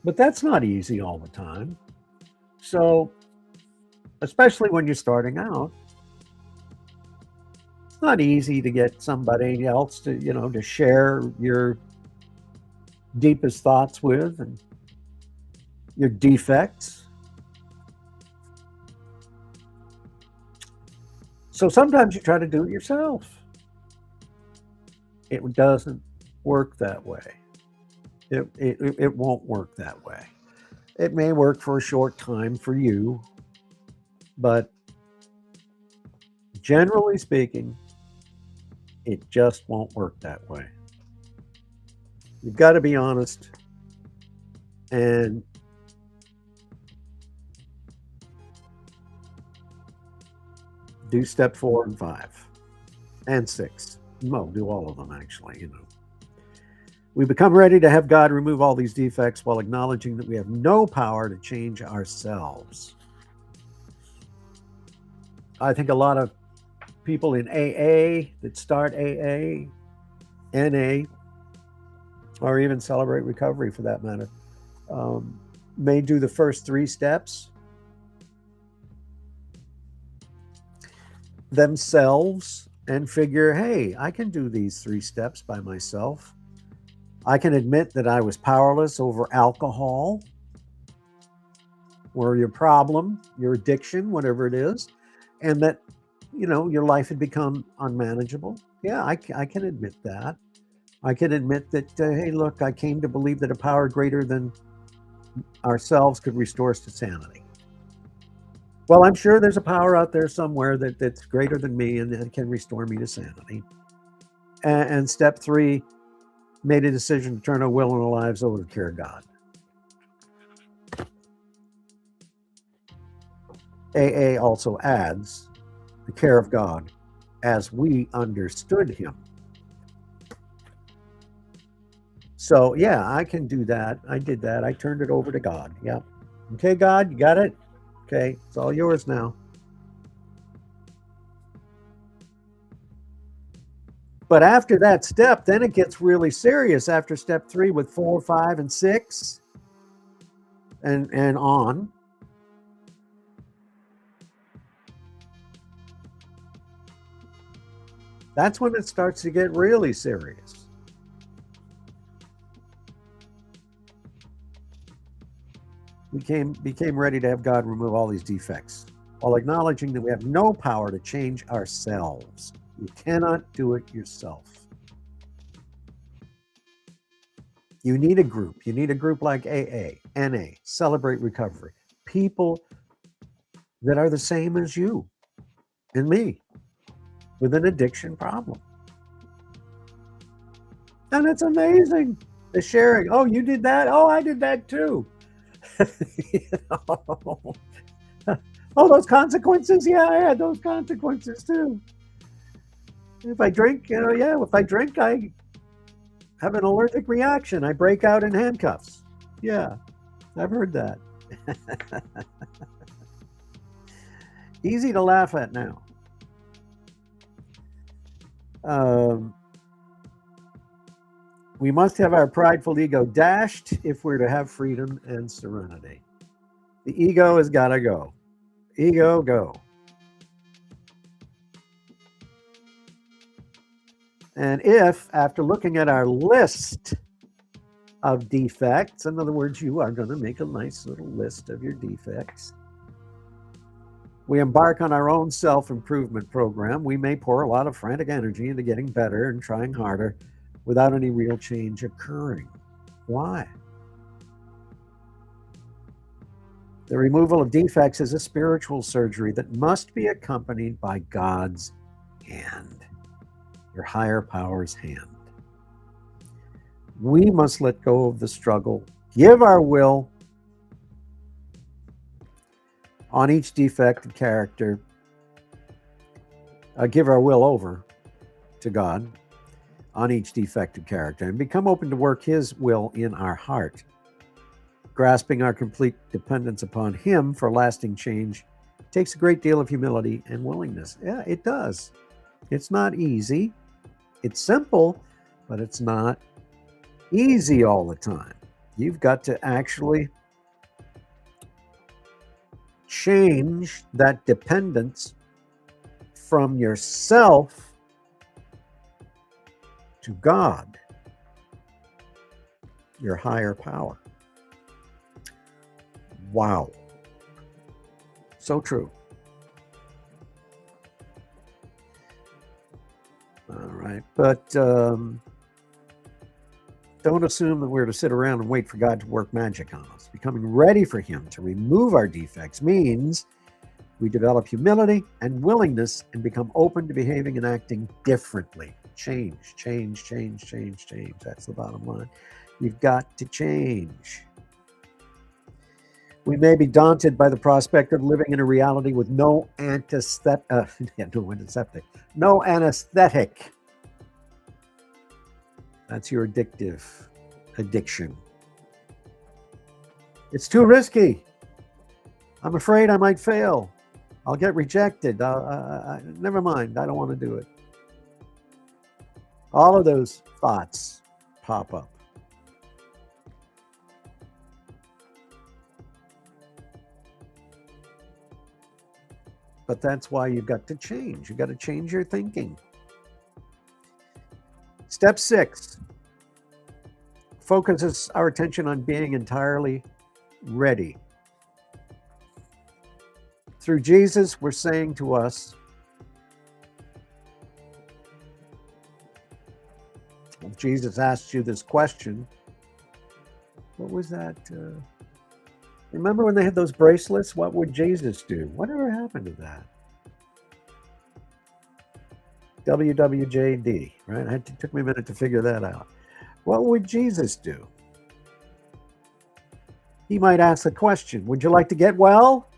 But that's not easy all the time. So, especially when you're starting out, it's not easy to get somebody else to, you know, to share your deepest thoughts with and your defects. So sometimes you try to do it yourself. It doesn't work that way. It won't work that way. It may work for a short time for you, but generally speaking, it just won't work that way. You've got to be honest and do step 4 and 5 and 6. No, do all of them actually, you know. We become ready to have God remove all these defects while acknowledging that we have no power to change ourselves. I think a lot of people in AA that start AA, NA, or even Celebrate Recovery for that matter, may do the first 3 steps themselves and figure, hey, I can do these 3 steps by myself. I can admit that I was powerless over alcohol or your problem, your addiction, whatever it is, and that, you know, your life had become unmanageable. Yeah, I can admit that. I can admit that, hey, look, I came to believe that a power greater than ourselves could restore us to sanity. Well, I'm sure there's a power out there somewhere that's greater than me and that can restore me to sanity. And step 3, made a decision to turn our will and our lives over to the care of God. AA also adds the care of God as we understood him. So yeah, I can do that. I did that. I turned it over to God. Yeah. Okay, God, you got it? Okay, it's all yours now. But after that step, then it gets really serious after step 3 with 4, 5, and 6 and on. That's when it starts to get really serious. We became ready to have God remove all these defects while acknowledging that we have no power to change ourselves. You cannot do it yourself. You need a group. You need a group like AA, NA, Celebrate Recovery, people that are the same as you and me with an addiction problem. And it's amazing, the sharing. Oh, you did that? Oh, I did that too. You know? Oh, those consequences? Yeah, I had those consequences too. If I drink, if I drink, I have an allergic reaction. I break out in handcuffs. Yeah, I've heard that. Easy to laugh at now. We must have our prideful ego dashed if we're to have freedom and serenity. The ego has got to go. Ego, go. And if, after looking at our list of defects, in other words, you are going to make a nice little list of your defects, we embark on our own self-improvement program, we may pour a lot of frantic energy into getting better and trying harder without any real change occurring. Why? The removal of defects is a spiritual surgery that must be accompanied by God's hand, your higher power's hand. We must let go of the struggle, give our will on each defected character, give our will over to God on each defected character, and become open to work His will in our heart. Grasping our complete dependence upon Him for lasting change takes a great deal of humility and willingness. Yeah, it does. It's not easy. It's simple, but it's not easy all the time. You've got to actually change that dependence from yourself to God, your higher power. Wow. So true. All right. But don't assume that we're to sit around and wait for God to work magic on us. Becoming ready for Him to remove our defects means we develop humility and willingness and become open to behaving and acting differently. Change. That's the bottom line. You've got to change. We may be daunted by the prospect of living in a reality with no anesthetic. That's your addiction. It's too risky. I'm afraid I might fail. I'll get rejected. Never mind. I don't want to do it. All of those thoughts pop up. But that's why you've got to change. You've got to change your thinking. Step 6 focuses our attention on being entirely ready. Through Jesus, we're saying to us, if Jesus asked you this question, what was that? Remember when they had those bracelets? What would Jesus do? Whatever happened to that? WWJD, right? It took me a minute to figure that out. What would Jesus do? He might ask the question, would you like to get well?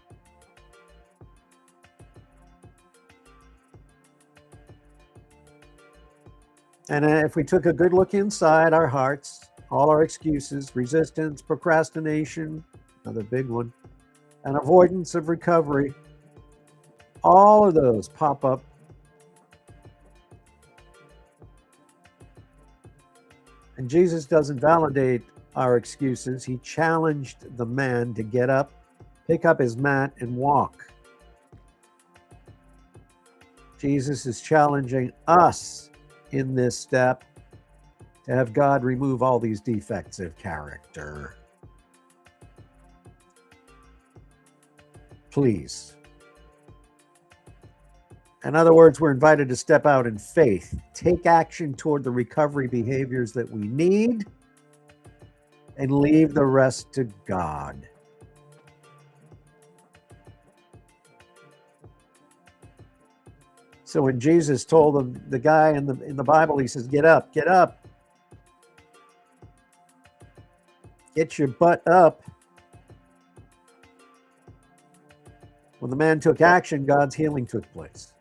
And if we took a good look inside our hearts, all our excuses, resistance, procrastination, another big one, and avoidance of recovery, all of those pop up. And Jesus doesn't validate our excuses. He challenged the man to get up, pick up his mat, and walk. Jesus is challenging us in this step to have God remove all these defects of character. Please. In other words, we're invited to step out in faith, take action toward the recovery behaviors that we need, and leave the rest to God. So when Jesus told the guy in the Bible, he says, get up, get your butt up. When the man took action, God's healing took place.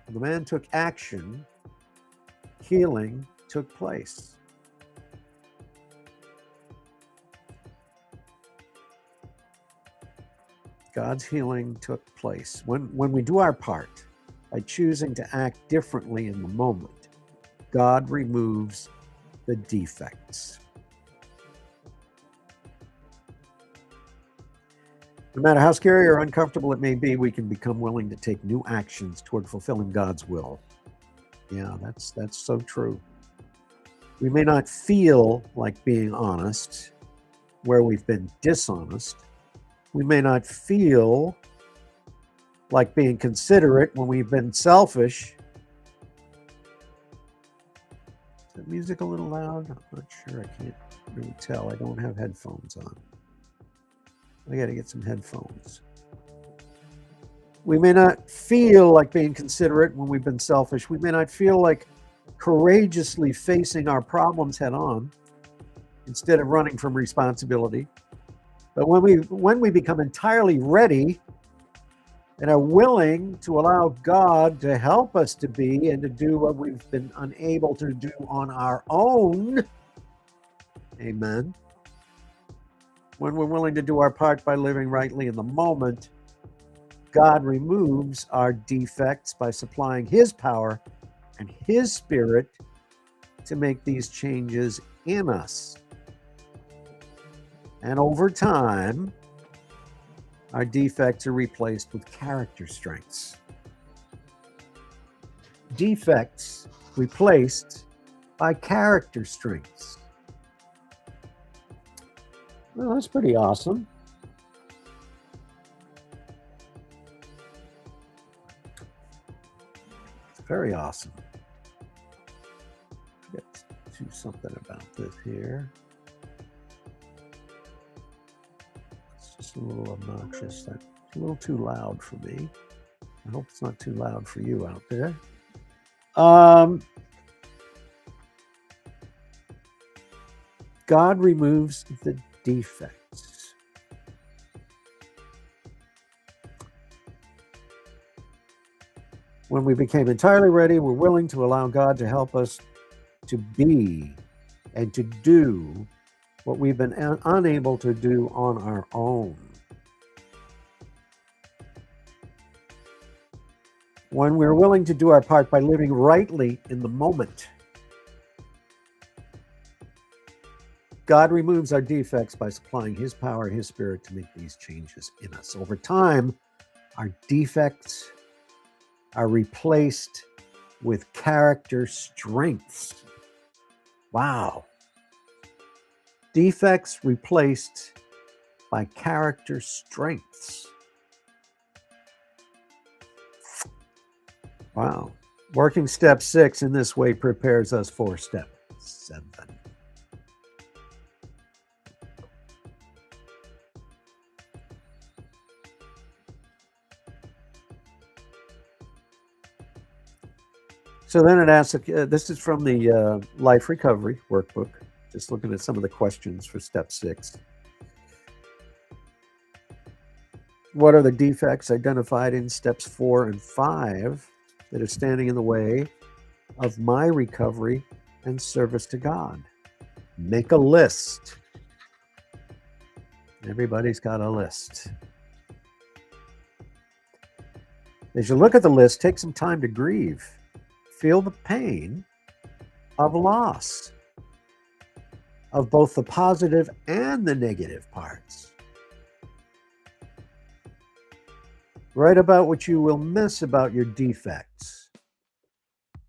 When the man took action, healing took place. God's healing took place. When we do our part by choosing to act differently in the moment, God removes the defects. No matter how scary or uncomfortable it may be, we can become willing to take new actions toward fulfilling God's will. Yeah, that's so true. We may not feel like being honest where we've been dishonest. We may not feel like being considerate when we've been selfish. Is the music a little loud? I'm not sure. I can't really tell. I don't have headphones on. I got to get some headphones. We may not feel like being considerate when we've been selfish. We may not feel like courageously facing our problems head on instead of running from responsibility. But when we become entirely ready and are willing to allow God to help us to be and to do what we've been unable to do on our own, amen. When we're willing to do our part by living rightly in the moment, God removes our defects by supplying His power and His Spirit to make these changes in us. And over time, our defects are replaced with character strengths. Defects replaced by character strengths. Well, that's pretty awesome. Very awesome. Let's do something about this here. It's just a little obnoxious. That's a little too loud for me. I hope it's not too loud for you out there. God removes the defects. When we became entirely ready, we're willing to allow God to help us to be and to do what we've been unable to do on our own. When we're willing to do our part by living rightly in the moment, God removes our defects by supplying His power, His Spirit to make these changes in us. Over time, our defects are replaced with character strengths. Wow. Defects replaced by character strengths. Wow. Working step 6 in this way prepares us for step 7. So then it asks, this is from the Life Recovery Workbook, just looking at some of the questions for step 6. What are the defects identified in steps 4 and 5 that are standing in the way of my recovery and service to God? Make a list. Everybody's got a list. As you look at the list, take some time to grieve. Feel the pain of loss of both the positive and the negative parts. Write about what you will miss about your defects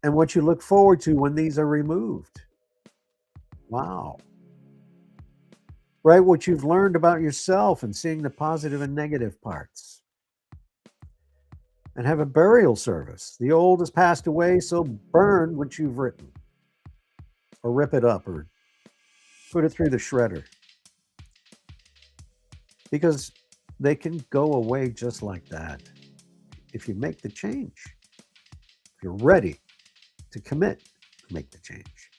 and what you look forward to when these are removed. Wow. Write what you've learned about yourself and seeing the positive and negative parts. And have a burial service. The old has passed away, so burn what you've written. Or rip it up or put it through the shredder. Because they can go away just like that. if you make the change, if you're ready to commit to make the change.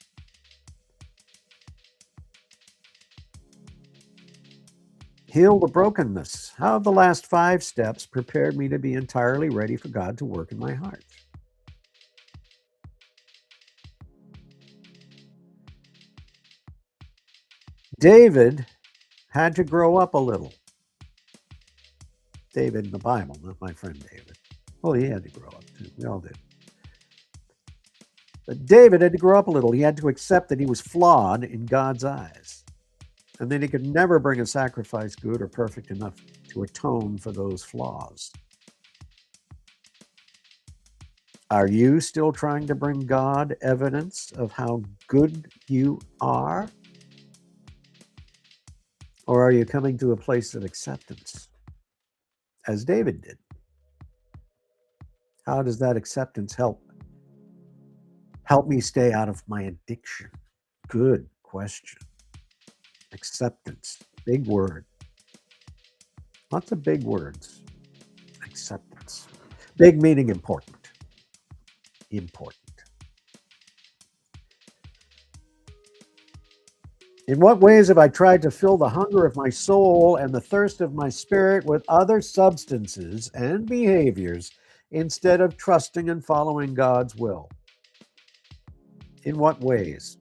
Heal the brokenness. How have the last 5 steps prepared me to be entirely ready for God to work in my heart? David had to grow up a little. David in the Bible, not my friend David. Well, he had to grow up too. We all did. But David had to grow up a little. He had to accept that he was flawed in God's eyes, and that he could never bring a sacrifice good or perfect enough to atone for those flaws. Are you still trying to bring God evidence of how good you are? Or are you coming to a place of acceptance, as David did? How does that acceptance help me stay out of my addiction? Good question. Acceptance, big word. Lots of big words. Acceptance. Big meaning important. Important. In what ways have I tried to fill the hunger of my soul and the thirst of my spirit with other substances and behaviors instead of trusting and following God's will? In what ways?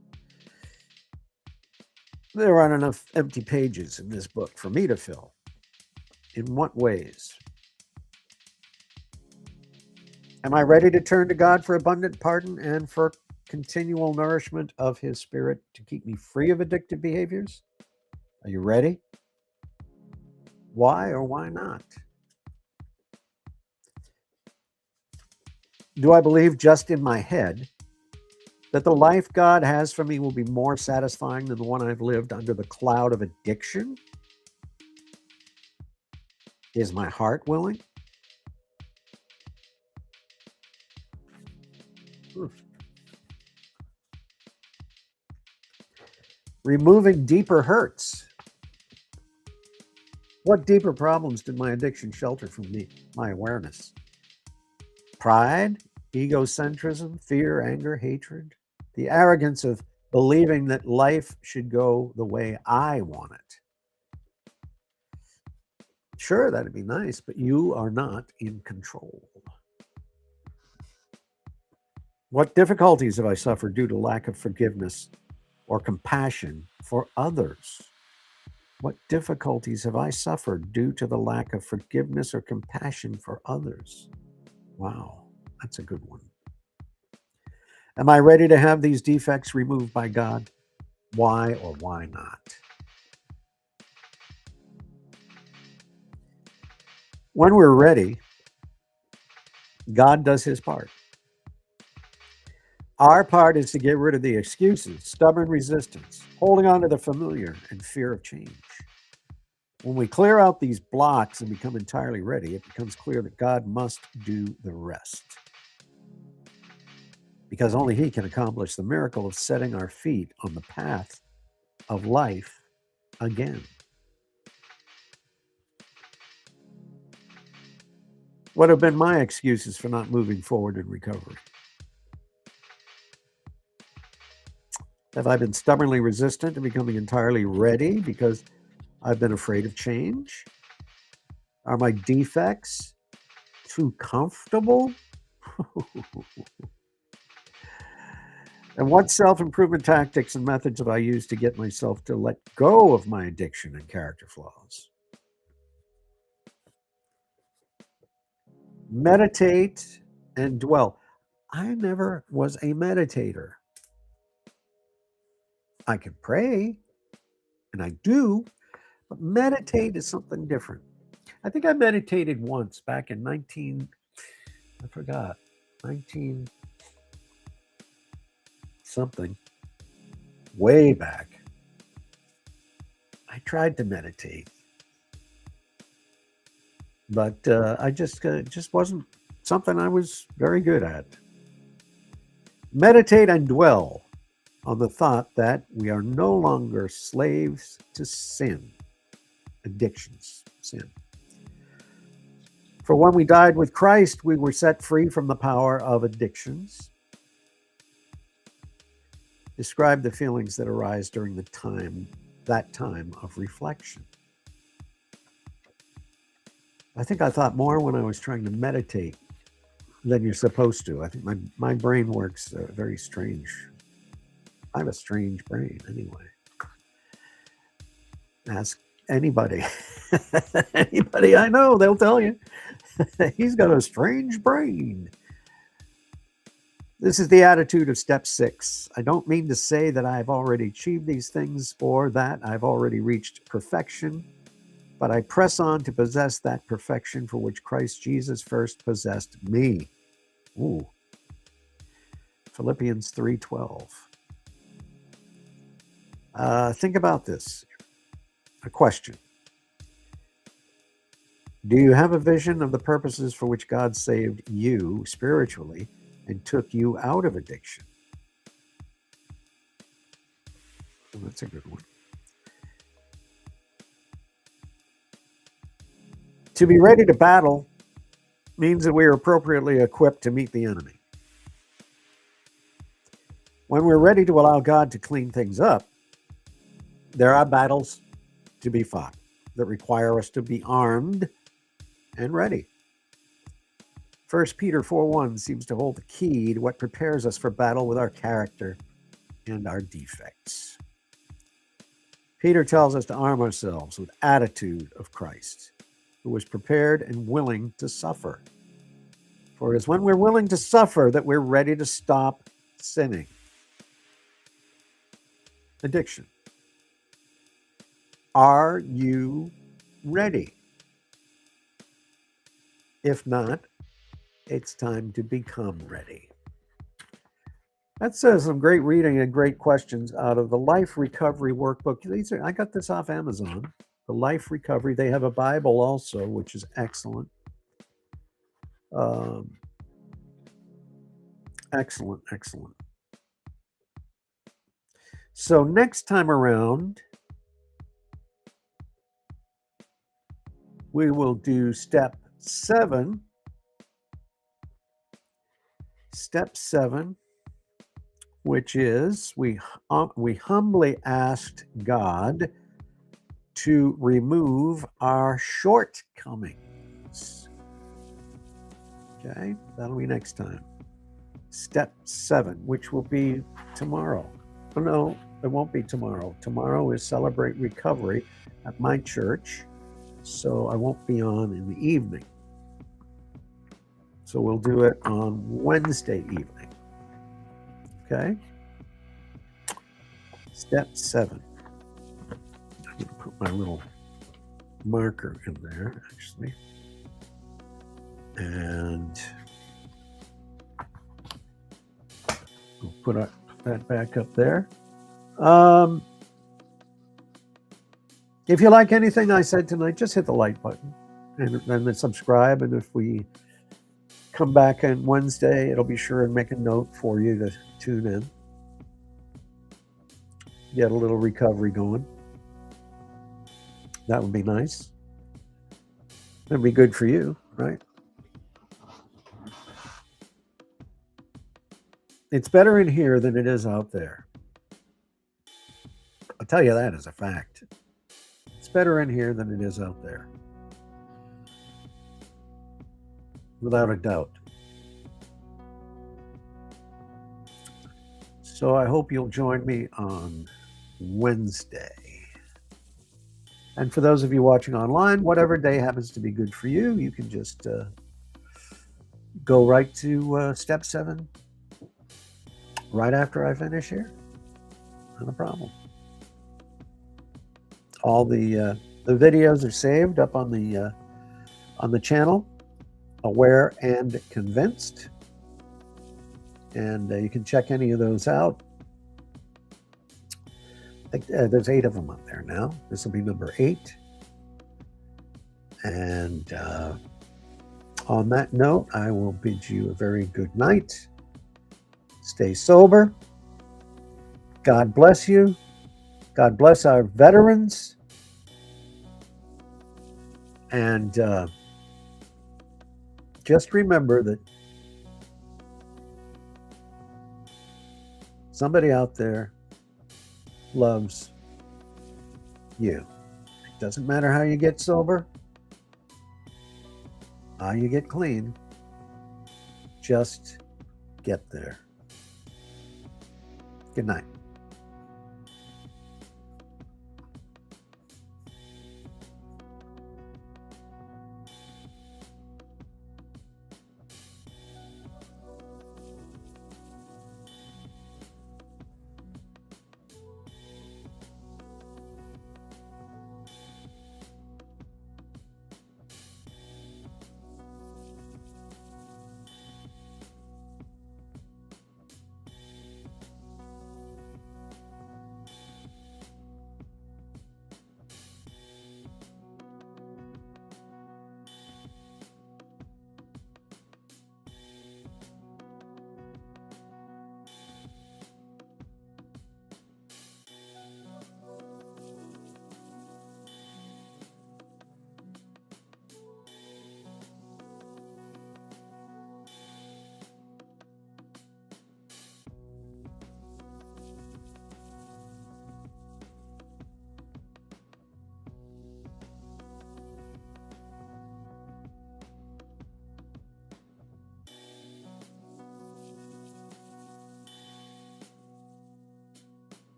There aren't enough empty pages in this book for me to fill. In what ways? Am I ready to turn to God for abundant pardon and for continual nourishment of His Spirit to keep me free of addictive behaviors? Are you ready? Why or why not? Do I believe just in my head that the life God has for me will be more satisfying than the one I've lived under the cloud of addiction? Is my heart willing? Removing deeper hurts. What deeper problems did my addiction shelter from me? My awareness. Pride, egocentrism, fear, anger, hatred. The arrogance of believing that life should go the way I want it. Sure, that'd be nice, but you are not in control. What difficulties have I suffered due to lack of forgiveness or compassion for others? What difficulties have I suffered due to the lack of forgiveness or compassion for others? Wow, that's a good one. Am I ready to have these defects removed by God? Why or why not? When we're ready, God does His part. Our part is to get rid of the excuses, stubborn resistance, holding on to the familiar, and fear of change. When we clear out these blocks and become entirely ready, it becomes clear that God must do the rest. Because only He can accomplish the miracle of setting our feet on the path of life again. What have been my excuses for not moving forward in recovery? Have I been stubbornly resistant to becoming entirely ready because I've been afraid of change? Are my defects too comfortable? And what self-improvement tactics and methods have I used to get myself to let go of my addiction and character flaws? Meditate and dwell. I never was a meditator. I can pray, and I do, but meditate is something different. I think I meditated once back in 19 something, way back. I tried to meditate, but I just wasn't something I was very good at. Meditate and dwell on the thought that we are no longer slaves to sin, addictions, sin. For when we died with Christ, we were set free from the power of addictions. Describe the feelings that arise during that time of reflection. I think I thought more when I was trying to meditate than you're supposed to. I think my brain works very strange. I have a strange brain anyway. Ask anybody. Anybody I know, they'll tell you. He's got a strange brain. This is the attitude of step 6. I don't mean to say that I've already achieved these things or that I've already reached perfection, but I press on to possess that perfection for which Christ Jesus first possessed me. Ooh. Philippians 3:12. Think about this. A question. Do you have a vision of the purposes for which God saved you spiritually and took you out of addiction? Well, that's a good one. To be ready to battle means that we are appropriately equipped to meet the enemy. When we're ready to allow God to clean things up, there are battles to be fought that require us to be armed and ready. 1 Peter 4:1 seems to hold the key to what prepares us for battle with our character and our defects. Peter tells us to arm ourselves with attitude of Christ, who was prepared and willing to suffer. For it is when we're willing to suffer that we're ready to stop sinning. Addiction. Are you ready? If not, it's time to become ready. That's some great reading and great questions out of the Life Recovery Workbook. I got this off Amazon. The Life Recovery. They have a Bible also, which is excellent. Excellent. So next time around, we will do step 7. Step 7, which is we humbly asked God to remove our shortcomings. Okay, that'll be next time. Step 7, which will be tomorrow. Oh, no, it won't be tomorrow. Tomorrow is Celebrate Recovery at my church, so I won't be on in the evening. So we'll do it on Wednesday evening. Okay? Step 7. I'm going to put my little marker in there, actually. And we'll put that back up there. If you like anything I said tonight, just hit the like button and then subscribe. And if we come back on Wednesday, it'll be sure and make a note for you to tune in. Get a little recovery going. That would be nice. That'd be good for you, right? It's better in here than it is out there. I'll tell you that as a fact. It's better in here than it is out there. Without a doubt. So I hope you'll join me on Wednesday. And for those of you watching online, whatever day happens to be good for you, you can just go right to step 7 right after I finish here. Not a problem. All the videos are saved up on the channel, Aware and Convinced, and you can check any of those out. I think there's 8 of them up there now. This will be number 8. And on that note, I will bid you a very good night. Stay sober. God bless you. God bless our veterans. And just remember that somebody out there loves you. It doesn't matter how you get sober, how you get clean, just get there. Good night.